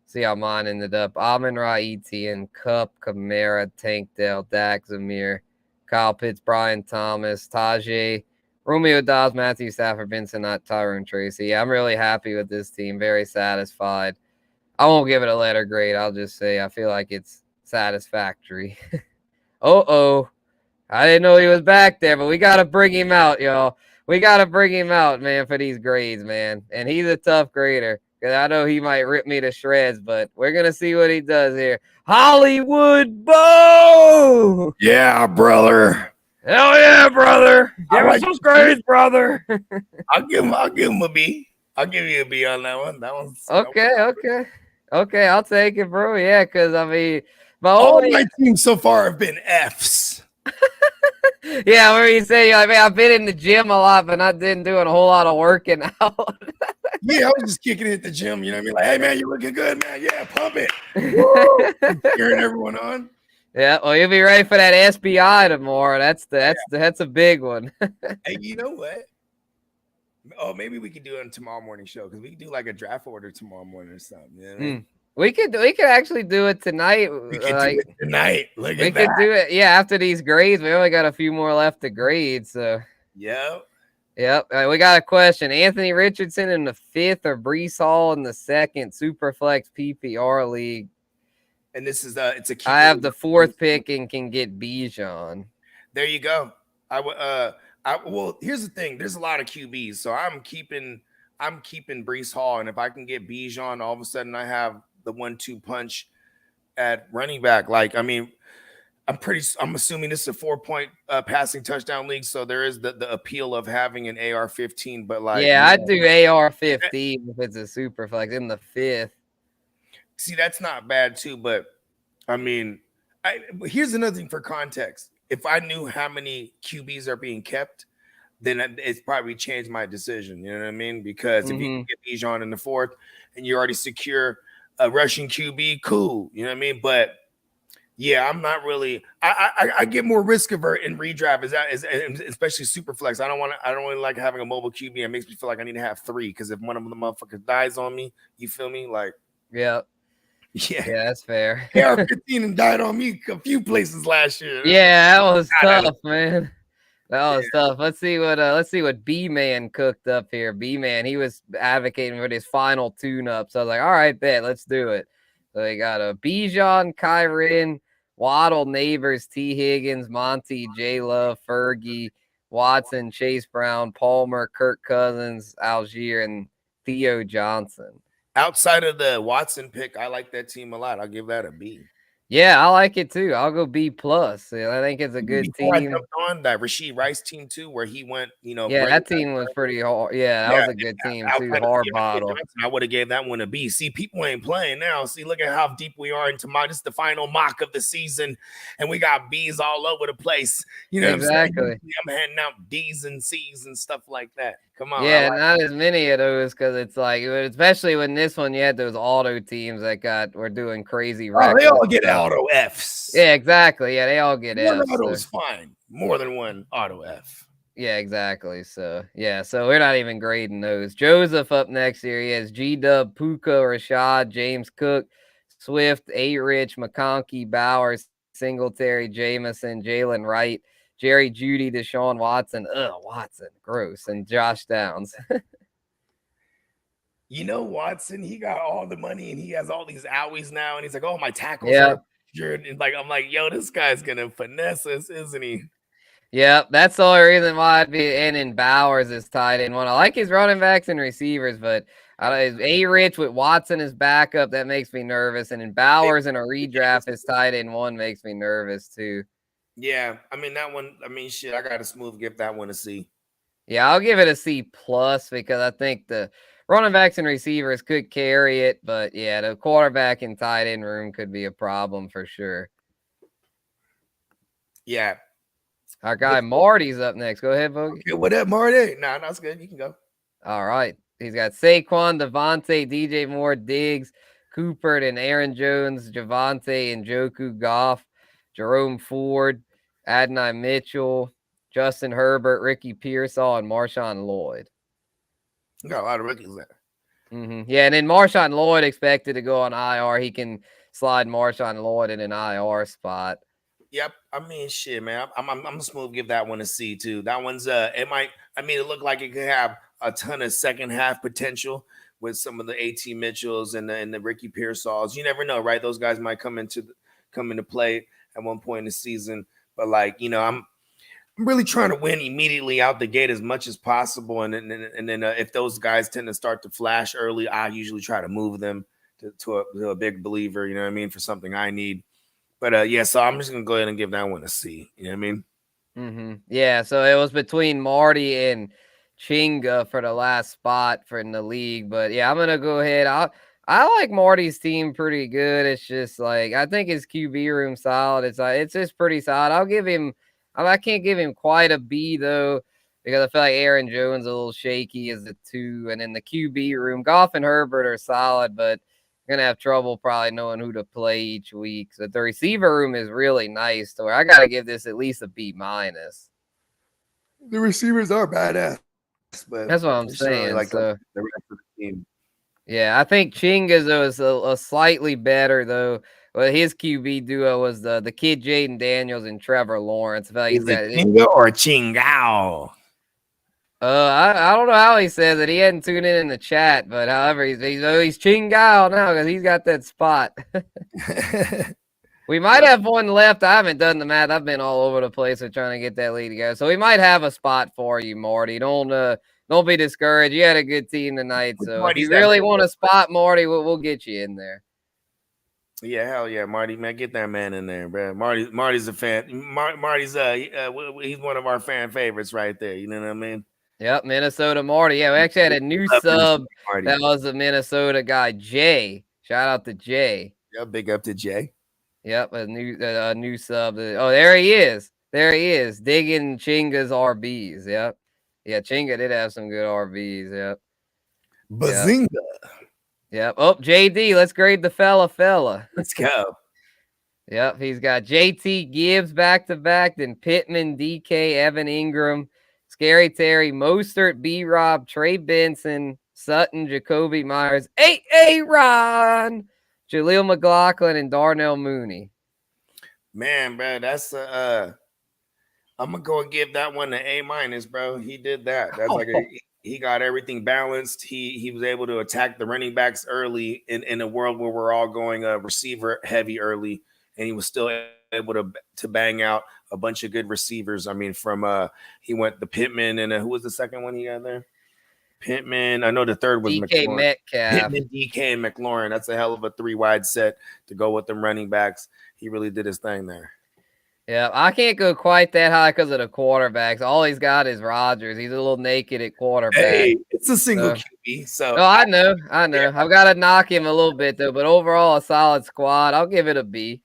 See how mine ended up. Amon-Ra, Etienne, Cup, Kamara, Tank Dell, Dak, Zamir, Kyle Pitts, Brian Thomas, Tajay, Romeo Dobbs, Matthew Stafford, Vincent Nutt, Tyrone Tracy. Yeah, I'm really happy with this team. Very satisfied. I won't give it a letter grade. I'll just say I feel like it's satisfactory. Oh. I didn't know he was back there, but we got to bring him out, y'all. We got to bring him out, man, for these grades, man. And he's a tough grader because I know he might rip me to shreds, but we're going to see what he does here. Hollywood Bo! Yeah, brother. Hell yeah, brother. Give us those grades, brother. I'll give him a B. I'll give you a B on that one. That one's Okay. I'll take it, bro. Yeah, because, I mean, all my teams so far have been Fs. Yeah, where you say, I mean, I've been in the gym a lot, but not doing a whole lot of working out. Yeah, I was just kicking it at the gym. You know what I mean? Like, hey, man, you're looking good, man. Yeah, pump it. Cheering everyone on. Yeah, well, you'll be ready for that SBI tomorrow. That's a big one. Hey, you know what? Oh, maybe we could do it on tomorrow morning show because we can do like a draft order tomorrow morning or something. You know what I mean? We could actually do it tonight. We could do it tonight. Look at that. We could do it. Yeah, after these grades, we only got a few more left to grade. So. Yep. We got a question. Anthony Richardson in the 5th or Breece Hall in the 2nd Superflex PPR league. And this is it's a. I have the 4th pick and can get Bijan. There you go. Well, here's the thing. There's a lot of QBs, so I'm keeping Breece Hall, and if I can get Bijan, all of a sudden I have the 1-2 punch at running back. Like, I mean, I'm assuming this is a 4-point passing touchdown league, so there is the appeal of having an AR-15. But like, yeah, I'd do AR-15 if it's a super flex in the 5th. See, that's not bad too, but I mean, here's another thing for context. If I knew how many QBs are being kept, then it's probably changed my decision. You know what I mean? Because if you can get Bijan in the 4th and you already secure a rushing QB, cool. You know what I mean? But yeah, I'm not really. I get more risk avert in redraft, especially super flex. I don't really like having a mobile QB. It makes me feel like I need to have 3 because if one of the motherfuckers dies on me, you feel me? Like, yeah, that's fair. AR-15 and died on me a few places last year. Yeah, that was tough, man. That was tough. Let's see what B-Man cooked up here. B-Man, he was advocating for his final tune-up. So I was like, all right, bet, let's do it. So they got a Bijan, Kyren, Waddle, Neighbors, T. Higgins, Monty, J. Love, Fergie, Watson, Chase Brown, Palmer, Kirk Cousins, Algier, and Theo Johnson. Outside of the Watson pick, I like that team a lot. I'll give that a B. Yeah, I like it too. I'll go B+. I think it's a good team. I jumped on that Rasheed Rice team too, where he went, Yeah, that team was pretty hard. Yeah, that was a good team too. Hard bottle. I would have gave that one a B. See, people ain't playing now. See, look at how deep we are into this is the final mock of the season, and we got B's all over the place. You know exactly. What I'm saying? I'm handing out D's and C's and stuff like that. Come on. Yeah, not as many of those because it's like, especially when this one, you had those auto teams that were doing crazy records. They all get auto Fs. Yeah, exactly. Yeah, they all get Fs. One auto is fine. More than one auto F. Yeah, exactly. So, so we're not even grading those. Joseph up next here. He has G-Dub, Puka, Rashad, James Cook, Swift, A-Rich, McConkey, Bowers, Singletary, Jameson, Jalen Wright, Jerry Jeudy, Deshaun Watson. Watson, gross. And Josh Downs. Watson, he got all the money and he has all these owies now. And he's like, oh, my tackles are injured. And I'm like, yo, this guy's going to finesse us, isn't he? Yeah, that's the only reason why I'd be in Bowers is tight end one. I like his running backs and receivers, but A-Rich with Watson as backup, that makes me nervous. And in Bowers in a redraft as tight end one makes me nervous too. Yeah, I mean, that one, shit, I got a smooth give that one a C. Yeah, I'll give it a C+ because I think the running backs and receivers could carry it, but yeah, the quarterback and tight end room could be a problem for sure. Yeah. Our guy Marty's up next. Go ahead, Bogey. Okay, what up, Marty? Nah, that's good. You can go. All right. He's got Saquon, Devontae, DJ Moore, Diggs, Cooper, and Aaron Jones, Javonte, and Njoku, Goff, Jerome Ford, Adonai Mitchell, Justin Herbert, Ricky Pearsall, and Marshawn Lloyd. You got a lot of rookies there. Yeah, and then Marshawn Lloyd expected to go on IR. He can slide Marshawn Lloyd in an IR spot. Yep. I mean, shit, man. I'm smooth. Give that one a C too. That one's it might. I mean, it looked like it could have a ton of second half potential with some of the AT Mitchells and the Ricky Pearsalls. You never know, right? Those guys might come into play at one point in the season. But like, I'm really trying to win immediately out the gate as much as possible. And then if those guys tend to start to flash early, I usually try to move them to a big believer. You know what I mean, for something I need. But yeah, so I'm just gonna go ahead and give that one a C. You know what I mean? Yeah, so it was between Marty and Chinga for the last spot in the league. But yeah, I'm gonna go ahead. I like Marty's team pretty good. It's just like I think his QB room solid. It's just pretty solid. I'll give him. I can't give him quite a B though because I feel like Aaron Jones a little shaky as a 2, and in the QB room, Goff and Herbert are solid, but gonna have trouble probably knowing who to play each week. So the receiver room is really nice. To where I gotta give this at least a B minus. The receivers are badass, but that's what I'm saying. Like so the rest of the team. Yeah, I think Chinga's was a slightly better though. Well, his QB duo was the kid Jaden Daniels and Trevor Lawrence. I feel like Is it Chinga or Chingao? I don't know how he says it. He hadn't tuned in the chat, but however, he's Chingao now because he's got that spot. We might have one left. I haven't done the math. I've been all over the place with trying to get that lead to go. So we might have a spot for you, Marty. Don't be discouraged. You had a good team tonight. So if you really want a spot, Marty, we'll get you in there. Yeah, hell yeah, Marty, man, get that man in there, bro. Marty's a fan. Marty's he's one of our fan favorites right there. You know what I mean? Yep, Minnesota Marty. Yeah, we actually had a new sub that was a Minnesota guy, Jay. Shout out to Jay. Yeah, big up to Jay. Yep, a new sub. Oh, there he is. There he is, digging Chinga's RBs. Yep. Yeah, Chinga did have some good RBs. Yep. Bazinga. Yep. Oh, JD, let's grade the fella. Let's go. Yep, he's got JT Gibbs back-to-back, then Pittman, DK, Evan Ingram, Scary Terry, Mostert, B-Rob, Trey Benson, Sutton, Jacoby Myers, Ron, Jaleel McLaughlin, and Darnell Mooney. Man, bro, that's I'm gonna go and give that one an A-, bro. He did that. That's he got everything balanced. He was able to attack the running backs early in a world where we're all going receiver heavy early, and he was still able to bang out a bunch of good receivers. I mean, from he went the Pittman and who was the second one he got there? Pittman. I know the third was DK McLaurin. Metcalf. Pittman, DK, and McLaurin. That's a hell of a 3-wide set to go with them running backs. He really did his thing there. Yeah, I can't go quite that high because of the quarterbacks. All he's got is Rodgers. He's a little naked at quarterback. Hey, it's a single QB. So no, I know. Yeah. I've got to knock him a little bit though, but overall a solid squad. I'll give it a B.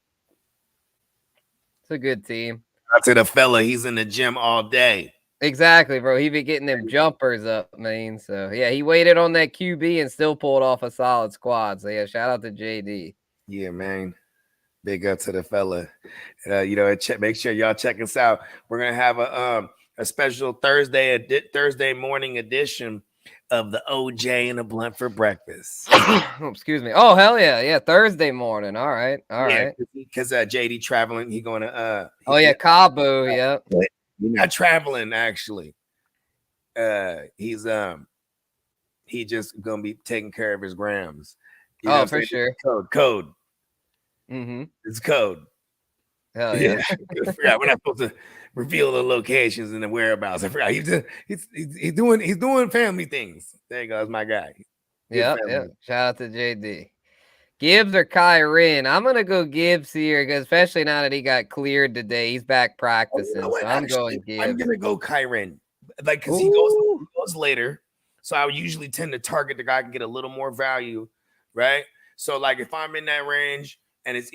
It's a good team. Out to the fella, he's in the gym all day. Exactly, bro. He be getting them jumpers up, man. So yeah, he waited on that QB and still pulled off a solid squad. So yeah, shout out to JD. Yeah, man. Big up to the fella. Make sure y'all check us out. We're gonna have a special Thursday morning edition of the OJ and a blunt for breakfast. Oh, excuse me. Oh, hell yeah. Thursday morning. All right. Because JD traveling, he gonna Cabo, yeah. He's not traveling actually. He's he just gonna be taking care of his grams. For sure. Code. Mm-hmm. It's code. Hell yeah. I forgot we're not supposed to reveal the locations and the whereabouts. I forgot he's doing family things. There you go, that's my guy. Yeah. Shout out to JD. Gibbs or Kyren? I'm gonna go Gibbs here because especially now that he got cleared today, he's back practicing. So I'm going Gibbs. I'm gonna go Kyren, like because he goes later. So I would usually tend to target the guy and get a little more value, right? So like if I'm in that range. And it's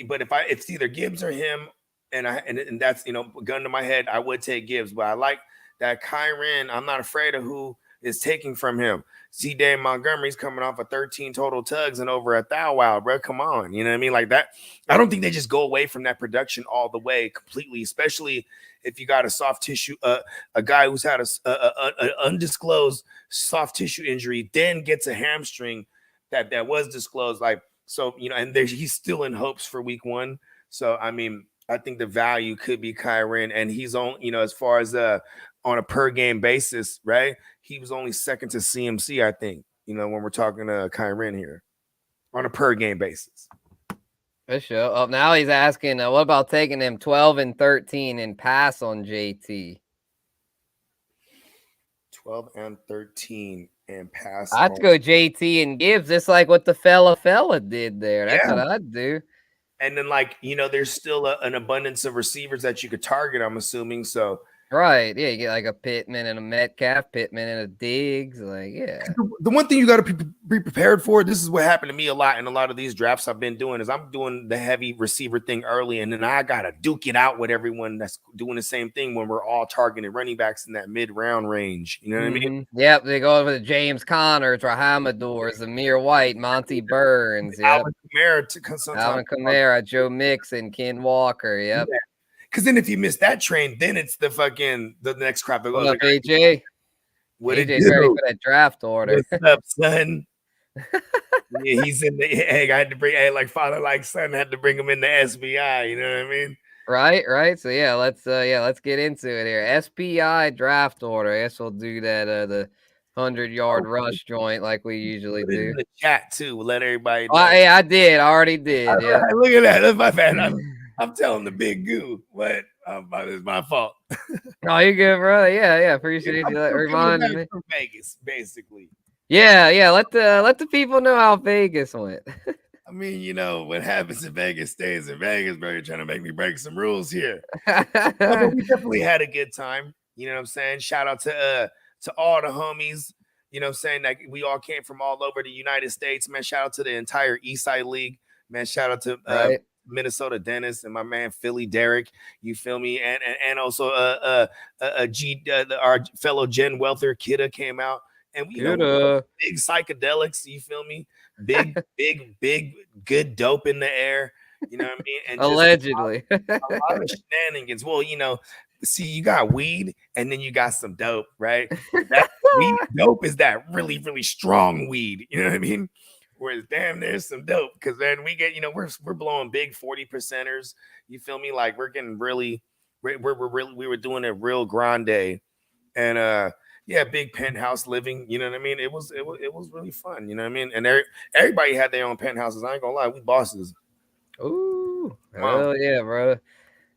either Gibbs or him, and that's gun to my head, I would take Gibbs, but I like that Kyren. I'm not afraid of who is taking from him. C. Dave Montgomery's coming off of 13 total tugs and over 1,000, bro. Come on, you know what I mean? Like that. I don't think they just go away from that production all the way completely, especially if you got a soft tissue, a guy who's had a undisclosed soft tissue injury, then gets a hamstring. that was disclosed. Like, so, and he's still in hopes for week 1. So, I mean, I think the value could be Kyren, and he's on, as far as on a per game basis, right? He was only second to CMC, I think, when we're talking to Kyren here on a per game basis. For sure. Oh, now he's asking, what about taking him 12 and 13 and pass on JT? 12 and 13 and pass. I'd go JT and Gibbs, just like what the fella did there. That's what I'd do. And then, like, there's still an abundance of receivers that you could target, I'm assuming. So, right. Yeah, you get like a Pittman and a Metcalf, Pittman and a Diggs. Like, yeah. The one thing you got to be prepared for, this is what happened to me a lot in a lot of these drafts I've been doing, is I'm doing the heavy receiver thing early, and then I got to duke it out with everyone that's doing the same thing when we're all targeting running backs in that mid-round range. You know what I mean? Yep, they go over the James Connors, Rahamadors, Amir White, Monty Burns, yep. Alvin Kamara, Joe Mixon, Ken Walker, yep. Yeah. Because then if you miss that train, then it's the next crop that goes. What up, AJ? AJ's ready for that draft order. What's up, son? Yeah, he's in the egg. I had to bring, like father, like son, had to bring him in the SBI. You know what I mean? Right. So yeah, let's get into it here. SPI draft order. I guess we'll do that the 100-yard rush joint like we usually do. In the chat too. We'll let everybody know. Hey, I did. I already did. Yeah. Right, look at that. That's my bad. I'm telling the big goo. What? It's my fault. Oh, you good, bro? Yeah. Appreciate you reminding me. From Vegas, basically. Yeah. Let the people know how Vegas went. I mean, what happens in Vegas stays in Vegas, bro. You're trying to make me break some rules here. But we definitely had a good time. You know what I'm saying? Shout out to all the homies. You know what I'm saying? Like, we all came from all over the United States, man. Shout out to the entire Eastside League, man. Shout out to Minnesota Dennis and my man Philly Derek. You feel me? And also our fellow Jen Welther Kidda came out, and we big psychedelics. You feel me? Big good dope in the air. You know what I mean? And allegedly, a lot of shenanigans. Well, see, you got weed and then you got some dope, right? That weed dope is that really, really strong weed. You know what I mean? Whereas, damn, there's some dope, because then we get, we're blowing big 40%ers. You feel me? Like, we're getting really, we were doing a real grande, and big penthouse living. You know what I mean? It was really fun. You know what I mean? And everybody had their own penthouses. I ain't gonna lie, we bosses. Ooh, hell yeah, bro.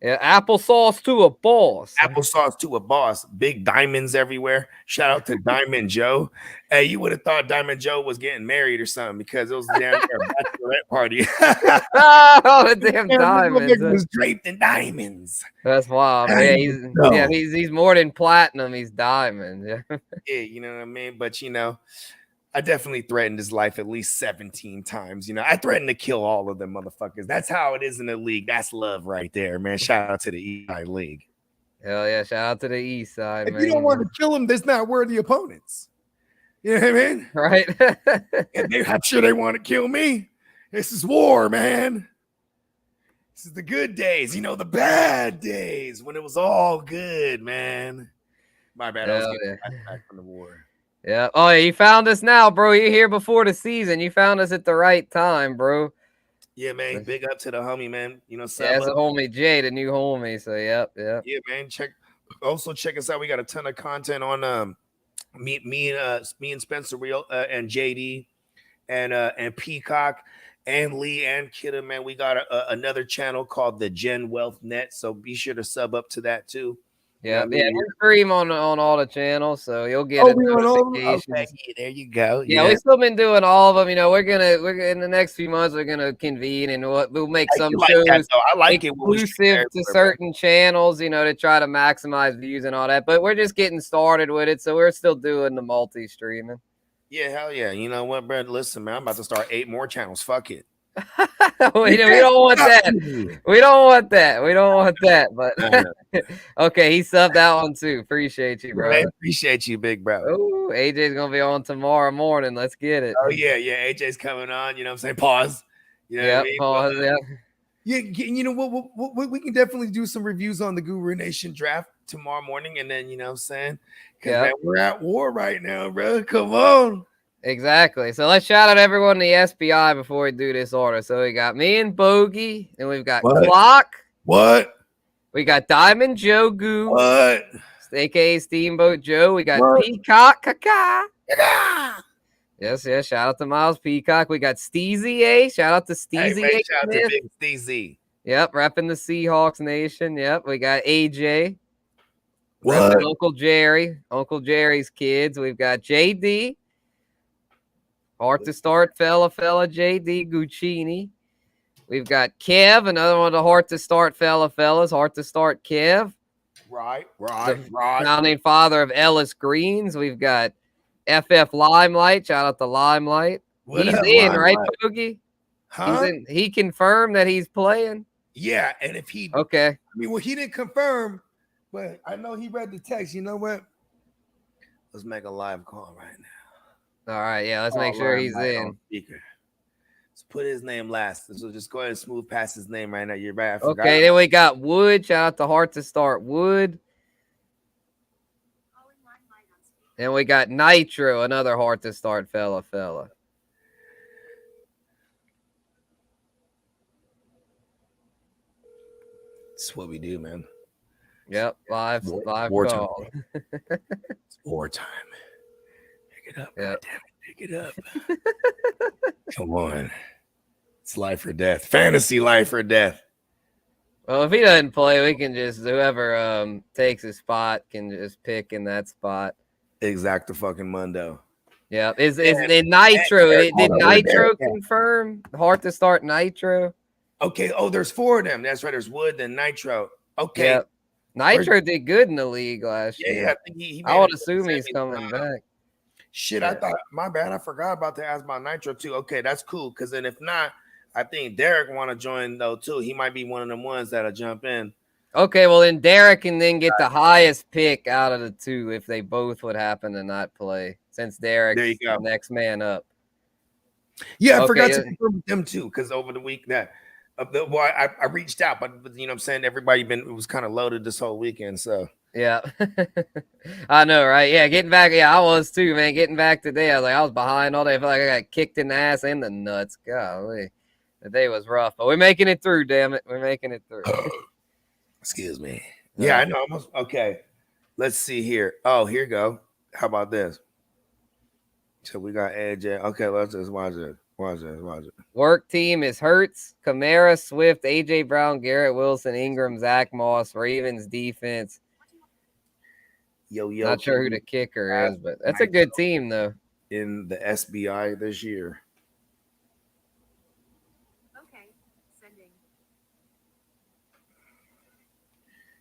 Yeah, applesauce to a boss. Applesauce to a boss. Big diamonds everywhere. Shout out to Diamond Joe. Hey, you would have thought Diamond Joe was getting married or something, because it was a damn bachelorette party. Oh, the damn diamonds. It was draped in diamonds. That's wild. Yeah, he's more than platinum. He's diamond. Yeah. Yeah, you know what I mean? But I definitely threatened his life at least 17 times. I threatened to kill all of them motherfuckers. That's how it is in the league. That's love right there, man. Shout out to the East Side League. Hell yeah, shout out to the East Side, man. If you don't want to kill them, that's not worthy opponents. You know what I mean? Right. And I'm sure they want to kill me. This is war, man. This is the good days, the bad days when it was all good, man. My bad. I was getting back from the war. Yeah. Oh, yeah. You found us now, bro. You're here before the season. You found us at the right time, bro. Yeah, man. Big up to the homie, man. That's the homie Jay, the new homie. So, yep. Yeah, man. Check us out. We got a ton of content on me and Spencer Real and JD and Peacock and Lee and Kidda, man. We got another channel called the Gen Wealth Net. So be sure to sub up to that too. Yeah, we stream on all the channels, so you'll get a notification. Okay, there you go. Yeah, we've still been doing all of them. We're gonna in the next few months we're gonna convene and we'll make some shows I like exclusive to certain channels, to try to maximize views and all that. But we're just getting started with it, so we're still doing the multi-streaming. Yeah, hell yeah. You know what, Brad? Listen, man, I'm about to start 8 more channels. Fuck it. we don't want that. We don't want that. But okay, he subbed that one too. Appreciate you, bro. Man, appreciate you, big bro. Oh, AJ's gonna be on tomorrow morning. Let's get it. Oh yeah. AJ's coming on. You know what I'm saying? Pause. You know what I mean? Pause. Yeah. You know what? We can definitely do some reviews on the Guru Nation draft tomorrow morning, and then you know what I'm saying? Because man, we're at war right now, bro. Come on. Exactly. So let's shout out everyone in the SBI before we do this order. So we got me and Bogey, and we've got Clock. What? We got Diamond Joe Goo. What? AKA Steamboat Joe. We got Peacock Kaka. Yes. Shout out to Miles Peacock. We got Steezy A. Shout out to Steezy A. Shout out to Big Steezy. Yep, repping the Seahawks Nation. Yep, we got AJ. What? Uncle Jerry's kids. We've got JD. Hard to start, fella, JD Guccini. We've got Kev, another one of the hard to start fellas. Hard to start, Kev. Right. Founding father of Ellis Greens. We've got FF Limelight. Shout out to Limelight. He's in, Limelight? Right, Boogie? Huh? He confirmed that he's playing. Yeah, and if he okay, he didn't confirm, but I know he read the text. You know what? Let's make a live call right now. All right, yeah, let's make sure he's in. Speaker. Let's put his name last. So just go ahead and smooth past his name right now. You're right. Okay, then we got Wood. Shout out to Heart to Start Wood. And we got Nitro, another Heart to Start fella. That's what we do, man. Yep, live war call. It's wartime. Pick it up, yep. Damn it, pick it up. Come on. It's life or death. Fantasy life or death. Well, if he doesn't play, we can just whoever takes his spot can just pick in that spot. Exacto fucking mundo. Yeah. Is Nitro? Did Nitro confirm? Hard to start Nitro. Okay. Oh, there's 4 of them. That's right. There's Wood and Nitro. Okay. Yep. Nitro did good in the league last year. Yeah, I think he I would assume he's coming back. Shit, yeah. I thought, my bad. I forgot about to ask about Nitro too. Okay, that's cool. Because then if not, I think Derek want to join though too. He might be one of them ones that'll jump in. Okay, well then Derek can then get the highest pick out of the 2 if they both would happen to not play. Since Derek's the next man up. Yeah, I forgot to confirm with them too. Because over the week that. I reached out, but you know what I'm saying? It was kind of loaded this whole weekend. So yeah, I know, right? Yeah, getting back. Yeah, I was too, man. Getting back today, I was behind all day. I feel like I got kicked in the ass and the nuts. Golly, the day was rough, but we're making it through. Damn it, we're making it through. Excuse me. Yeah, I know. Okay, let's see here. Oh, here you go. How about this? So we got AJ. Okay, let's just watch it. Watch it. Work team is Hurts, Kamara, Swift, AJ Brown, Garrett Wilson, Ingram, Zach Moss, Ravens defense. Yo. Not sure who the kicker is, but that's a good team though. In the SBI this year. Okay, sending.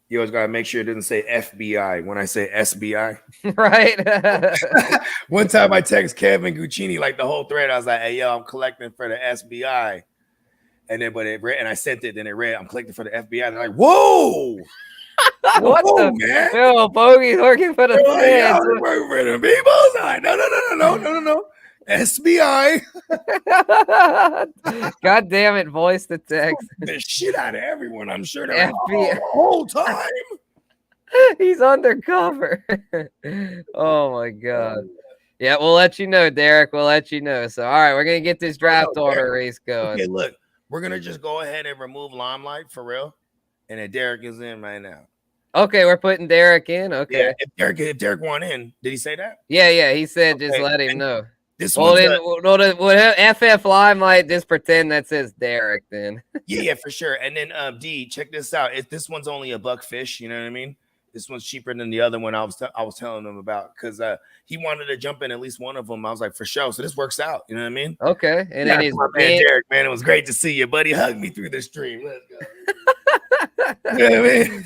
You always gotta make sure it didn't say FBI when I say SBI. Right. One time I text Kevin Guccini like the whole thread. I was like, "Hey, yo, I'm collecting for the SBI," and then but it read, and I sent it. Then it read, "I'm collecting for the FBI." They're like, "Whoa, what the man? Yo, Bogey's working for the fans. Working for the people." Like, no. SBI. God damn it, voice the text. The shit out of everyone. I'm sure they're like, the whole time. He's undercover. Oh my god. Yeah, we'll let you know, Derek. We'll let you know. So, all right, we're gonna get this draft order race going. Okay, look, we're gonna just go ahead and remove Limelight for real, and then Derek is in right now. Okay, we're putting Derek in. Okay. Yeah, if Derek want in, did he say that? Yeah. He said just let him know. This FF Limelight, just pretend that says Derek then. yeah, for sure. And then D, check this out. If this one's only $1.50, you know what I mean? This one's cheaper than the other one I was telling him about because he wanted to jump in at least one of them. I was like, for sure. So this works out. You know what I mean? Okay. And then his man Derek, man, it was great to see you, buddy. Hug me through the stream. Let's go. You know what I mean?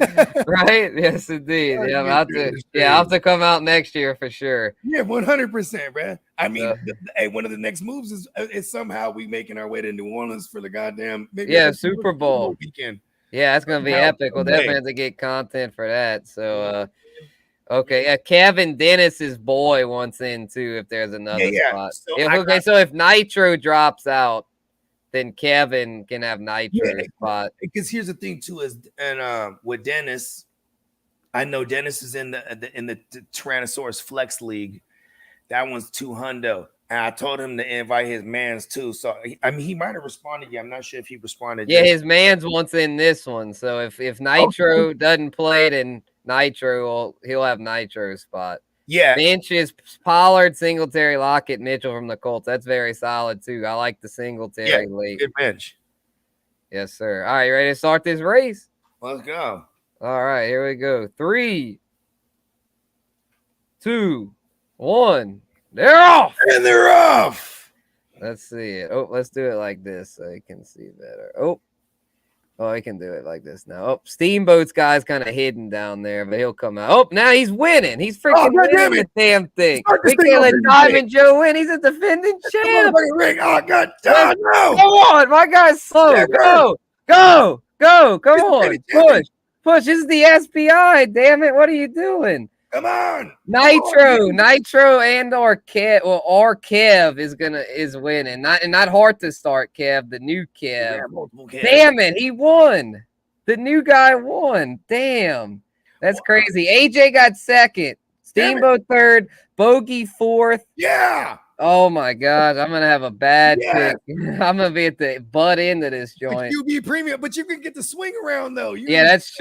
Right? Yes, indeed. Yeah, I'll have to come out next year for sure. Yeah, 100%, man. I mean, hey, one of the next moves is somehow we making our way to New Orleans for the goddamn Super Bowl weekend. Yeah, that's gonna be epic. We'll definitely have to get content for that. So, okay, Kevin Dennis's boy wants in too. If there's another spot. So, so if Nitro drops out, then Kevin can have Nitro's spot. Because here's the thing too is, and with Dennis, I know Dennis is in the Tyrannosaurus Flex League. That one's $200. And I told him to invite his mans too. So I mean, he might have responded. Yeah, I'm not sure if he responded. Yeah, his man's wants in this one. So if Nitro doesn't play, then he'll have Nitro's spot. Yeah. Bench is Pollard, Singletary, Lockett, Mitchell from the Colts. That's very solid too. I like the Singletary late. Good bench. Yes, sir. All right, you ready to start this race? Let's go. All right, here we go. 3, 2, 1. They're off. And they're off. Let's see it. Oh, let's do it like this so you can see better. Oh, I can do it like this now. Oh, Steamboat's guy's kind of hidden down there, but he'll come out. Oh, now he's winning. He's freaking winning the damn thing. We can't let Diamond Joe win. He's a defending champ. Oh, God. Oh, no. Come on. My guy's slow. Yeah, go. Come on. Push. This is the SPI. Damn it. What are you doing? Come on. Nitro and or Kev. Well, or Kev is winning. Not hard to start, Kev. The new Kev. Damn it, he won. The new guy won. Damn. That's crazy. AJ got second. Steamboat third. Bogey fourth. Yeah. Oh my God, I'm gonna have a bad pick. I'm gonna be at the butt end of this joint. QB premium, but you can get the swing around though. Yeah, that's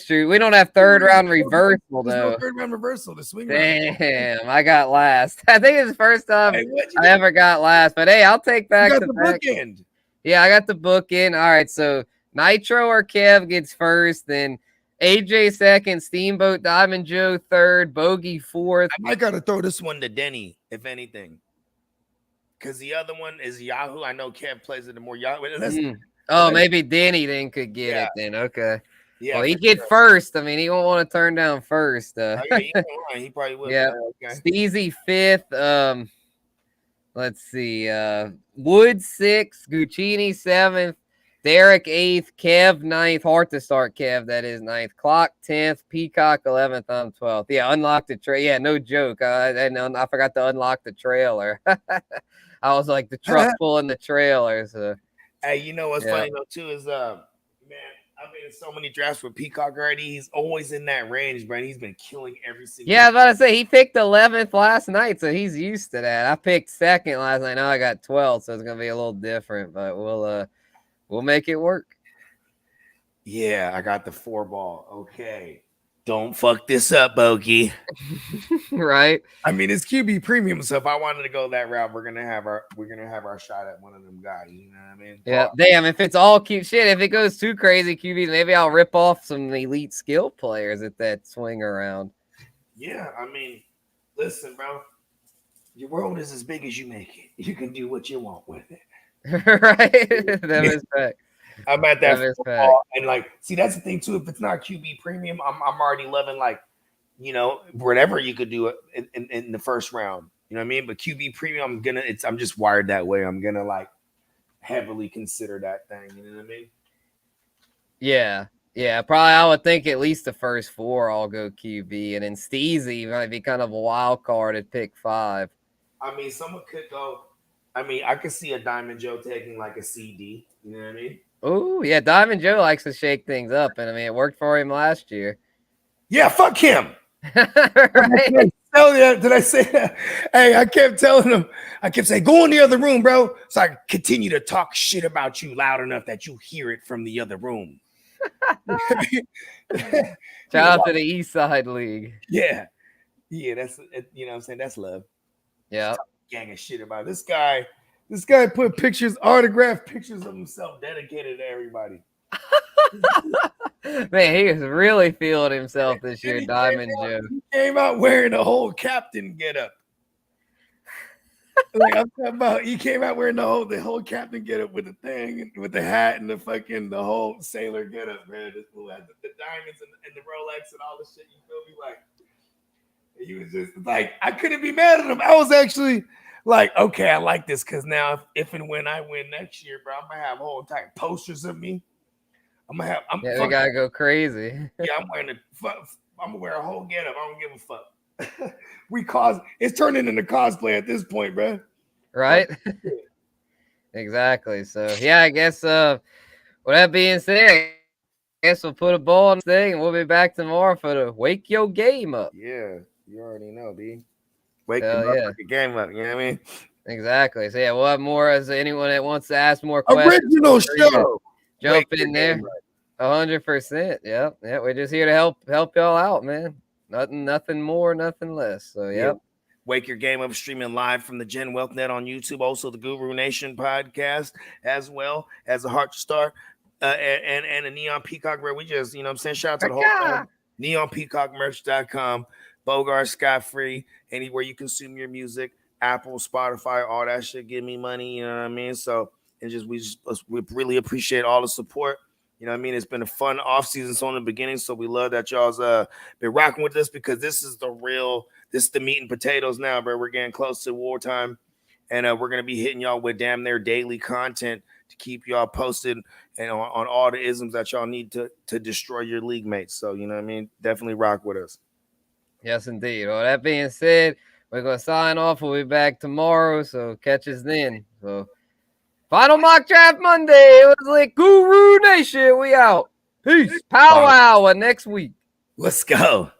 true. We don't have third round reversal though. No third round reversal. The swing. Damn, I got last. I think it's the first time I ever got last. But hey, I'll take back the bookend. Yeah, I got the bookend. All right, so Nitro or Kev gets first, then AJ second, Steamboat, Diamond Joe third, Bogey fourth. I might gotta throw this one to Denny, if anything. Because the other one is Yahoo. I know Kev plays it the more Yahoo. Maybe Denny then could get it then. Okay. Yeah. Well, he get first. I mean, he won't want to turn down first. He probably will. Yeah. Okay. Steezy fifth. Let's see. Wood sixth, Guccini seventh, Derek eighth, Kev ninth. Hard to start Kev. That is ninth. Clock 10th, Peacock 11th. I'm 12th. Yeah, unlock the trailer. Yeah, no joke. I forgot to unlock the trailer. I was like the truck pulling the trailer. So. Hey, you know what's funny though too is man, I've been in so many drafts with Peacock already. He's always in that range, bro. He's been killing every single. Yeah, I was about to say he picked 11th last night, so he's used to that. I picked second last night. Now I got 12th, so it's gonna be a little different, but we'll make it work. Yeah, I got the 4 ball. Okay. Don't fuck this up, Bogey. Right. I mean, it's QB premium, so if I wanted to go that route, we're gonna have our shot at one of them guys. You know what I mean? Yeah. Damn, if it's all cute shit, if it goes too crazy QBs, maybe I'll rip off some elite skill players at that swing around. Yeah, I mean, listen, bro. Your world is as big as you make it. You can do what you want with it. Right. That is fact. I'm at that football, and like, see, that's the thing too. If it's not QB premium, I'm already loving like, you know, whatever you could do it in the first round. You know what I mean? But QB premium, I'm just wired that way. I'm gonna like heavily consider that thing. You know what I mean? Yeah. Probably I would think at least the first 4 all go QB, and then Steezy might be kind of a wild card at pick 5. I mean, someone could go. I mean, I could see a Diamond Joe taking like a CD. You know what I mean? Oh, yeah. Diamond Joe likes to shake things up. And I mean, it worked for him last year. Yeah, fuck him. Right? Did I say that? Hey, I kept telling him, I kept saying, go in the other room, bro. So I continue to talk shit about you loud enough that you hear it from the other room. Shout out to the East Side League. Yeah. That's, you know what I'm saying? That's love. Yeah. Gang of shit about this guy. This guy put autographed pictures of himself dedicated to everybody. Man, he was really feeling himself this year, Diamond Joe. He came out wearing the whole captain getup. Like I'm talking about, he came out wearing the whole captain getup with the thing, with the hat and the whole sailor getup, man. This fool had the diamonds and the Rolex and all the shit. You feel me? Like he was just like, I couldn't be mad at him. I was actually like, okay, I like this because now if and when I win next year, bro, I'm gonna have whole entire posters of me. We gotta go crazy. Yeah, I'm gonna wear a whole getup. I don't give a fuck. It's turning into cosplay at this point, bro. Right? Exactly. So yeah, I guess with that being said, I guess we'll put a ball on this thing and we'll be back tomorrow for the Wake Your Game Up. Yeah, you already know, B. Wake your game up, you know what I mean? Exactly. So yeah, we'll have more as anyone that wants to ask more questions. Original show. Jump in there. 100%. Yep. Yeah. We're just here to help y'all out, man. Nothing more, nothing less. So yep. Wake Your Game Up streaming live from the Gen Wealth Net on YouTube. Also the Guru Nation podcast, as well as the Heart Star and a Neon Peacock, where we just, you know what I'm saying? Shout out to the whole thing. NeonPeacockMerch.com, Bogart Scott Free, anywhere you consume your music, Apple, Spotify, all that shit. Give me money, you know what I mean? So, and we really appreciate all the support. You know what I mean? It's been a fun off season so in the beginning. So we love that y'all's been rocking with us, because this is the meat and potatoes now, bro. We're getting close to wartime, and we're gonna be hitting y'all with damn near daily content to keep y'all posted and on all the isms that y'all need to destroy your league mates. So you know what I mean? Definitely rock with us. Yes, indeed. Well, that being said, we're gonna sign off. We'll be back tomorrow, so catch us then. So final mock draft Monday. It was like Guru Nation. We out. Peace. Powwow next week. Let's go.